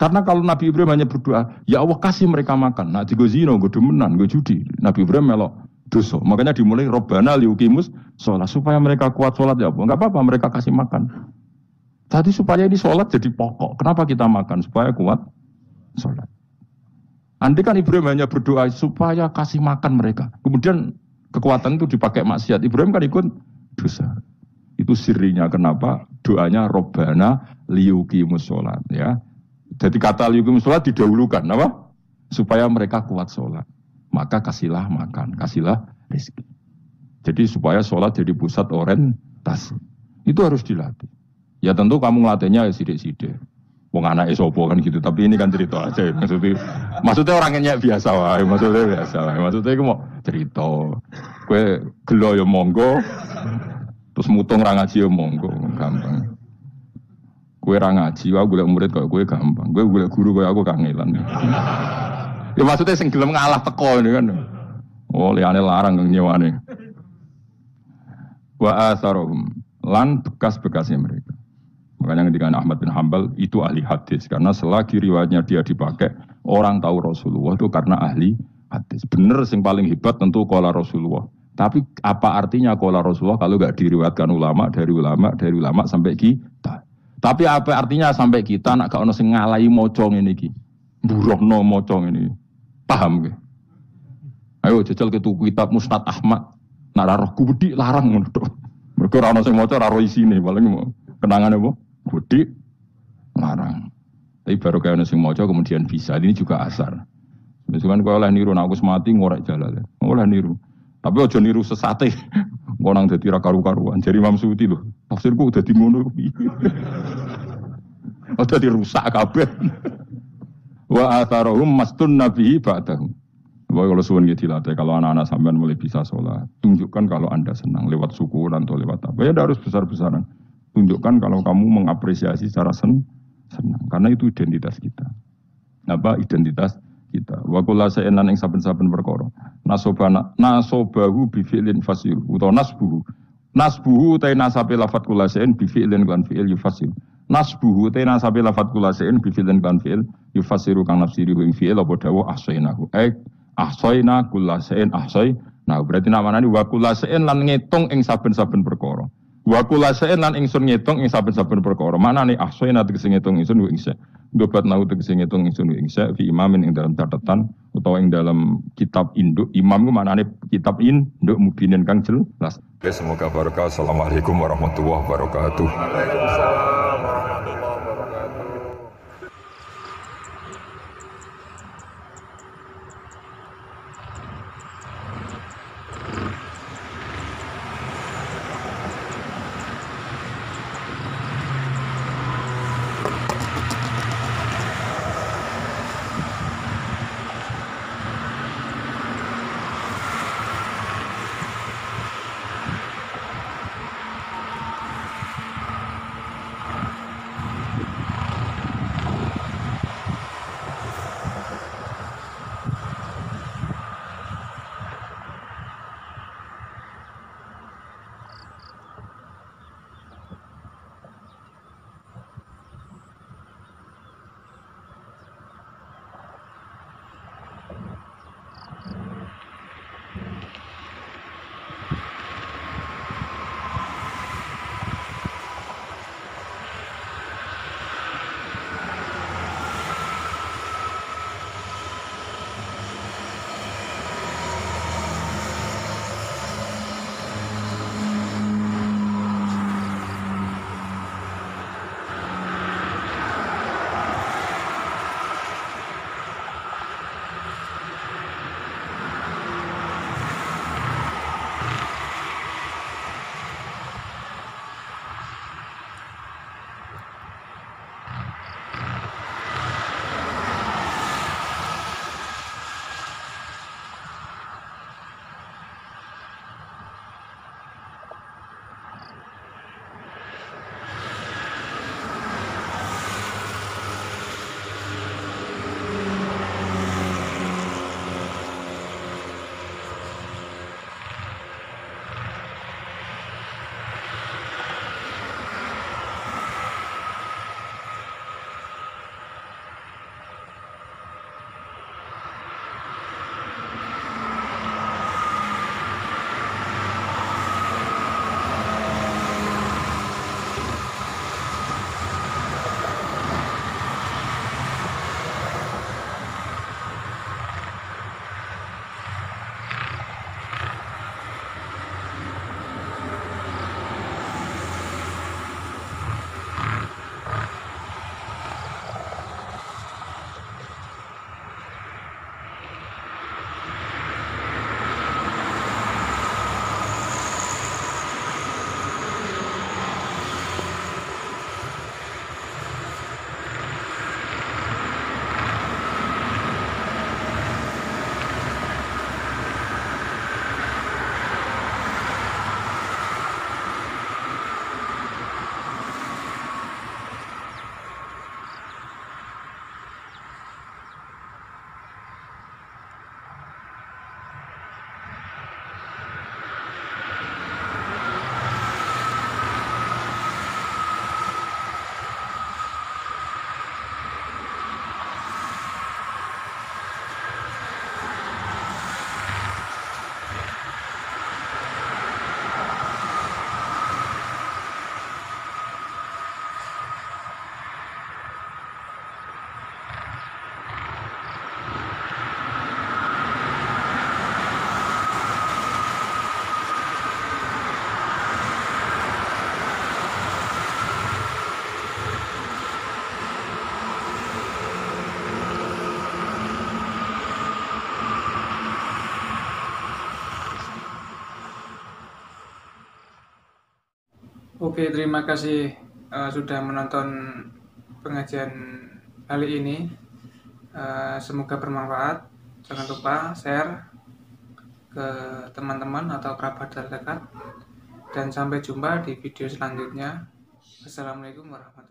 Speaker 2: Karena kalau Nabi Ibrahim hanya berdoa, ya Allah kasih mereka makan. Nah, gue zina, gue demenan, gue judi. Nabi Ibrahim melok dosa. Makanya dimulai Rabbana liyuqimus sholat. Supaya mereka kuat sholat ya Allah. Enggak apa-apa mereka kasih makan. Tadi supaya ini sholat jadi pokok. Kenapa kita makan? Supaya kuat sholat. Andai kan Ibrahim hanya berdoa supaya kasih makan mereka. Kemudian kekuatan itu dipakai maksiat. Ibrahim kan ikut dosa. Itu sirinya kenapa doanya Rabbana liyuqimus sholat ya. Jadi kata liyuqimus sholat didahulukan apa? Supaya mereka kuat sholat. Maka kasihlah makan, kasihlah rezeki. Jadi supaya sholat jadi pusat orientasi. Itu harus dilatih. Ya tentu kamu ngelatihnya ya sidik-sidik. Wong anake sapa kan gitu, tapi ini kan cerita aja. Maksudnya orangnya biasa wae, Maksudnya iku mau cerita. Kowe gelo ya monggo. Terus mutung ra ngaji ya monggo, gampang. Kowe ra ngaji, wae golek murid kok kowe gampang. Kowe golek guru koyo aku kangelan. Ya maksudnya sing gelem ngalah teko ini kan. Oh, liyane larang nyewane. Wa atharuhum lan bekas-bekasnya mereka. Makanya ketika Ahmad bin Hanbal itu ahli hadis. Karena selagi riwayatnya dia dipakai, orang tahu Rasulullah itu karena ahli hadis. Bener yang paling hebat tentu qala Rasulullah. Tapi apa artinya qala Rasulullah kalau gak diriwayatkan ulama dari ulama sampai kita. Tapi apa artinya sampai kita nak gak ono sing ngalahi maca ngene iki. Mburohno maca ngene. Paham ge? Ayo jajal ke tuku kitab Musnad Ahmad. Nak roh gudi larang ngono to. Mergo ora ono sing maca ora ro isine, paling kenangane apa? Gudi larang. Tapi baru kayak nasi mojo kemudian bisa. Ini juga asar. Cuman kalau oleh niru, aku semati ngorek jalan. Oleh niru. Tapi ojo niru sesate. Ngonang dadi ra karu-karuan. Jadi Imam Suyuti lho. Tafsirku udah di ngono. Udah dirusak kabeh. Wa atharuhum mastun nabihi ba'dahu. Kalau suwun gitu dilatih. Kalau anak-anak sampean mulai bisa sholat, tunjukkan kalau Anda senang lewat syukuran atau lewat apa. Ya harus besar-besaran. Tunjukkan kalau kamu mengapresiasi secara senang. Karena itu identitas kita. Apa identitas kita? Wa kullu shay'in lan ing saben-saben perkara. Nasobahu bi fi'lin fasil utawa nasbuhu ta nasabe lafat kullu shay'in bi fi'lin lan fi'il yufasil. Nasbuhu ta nasabe lafat kullu shay'in bi fi'lin lan fi'il yufasiru kang nafsiri ing fi'il apa dawuh ahsainahu. Ahsaina kullu shay'in ahsai. Nah berarti namanya wa kullu shay'in lan ngitung ing saben-saben perkara. Wa kula sa'in lan ingsun ngitung ing saben-saben perkara. Manane ahsana tegese ngitung ingsun wa ingsa. Dobat nau tegese ngitung ingsun wa ingsa fi imamin ing dalam catatan utawa ing dalam kitab induk. Imam ku manane kitab induk mubinin kang jelas.
Speaker 3: Semoga barokah. Assalamualaikum warahmatullahi wabarakatuh.
Speaker 1: Oke, terima kasih sudah menonton pengajian kali ini. Semoga bermanfaat. Jangan lupa share ke teman-teman atau kerabat terdekat. Dan sampai jumpa di video selanjutnya. Assalamualaikum warahmatullahi wabarakatuh.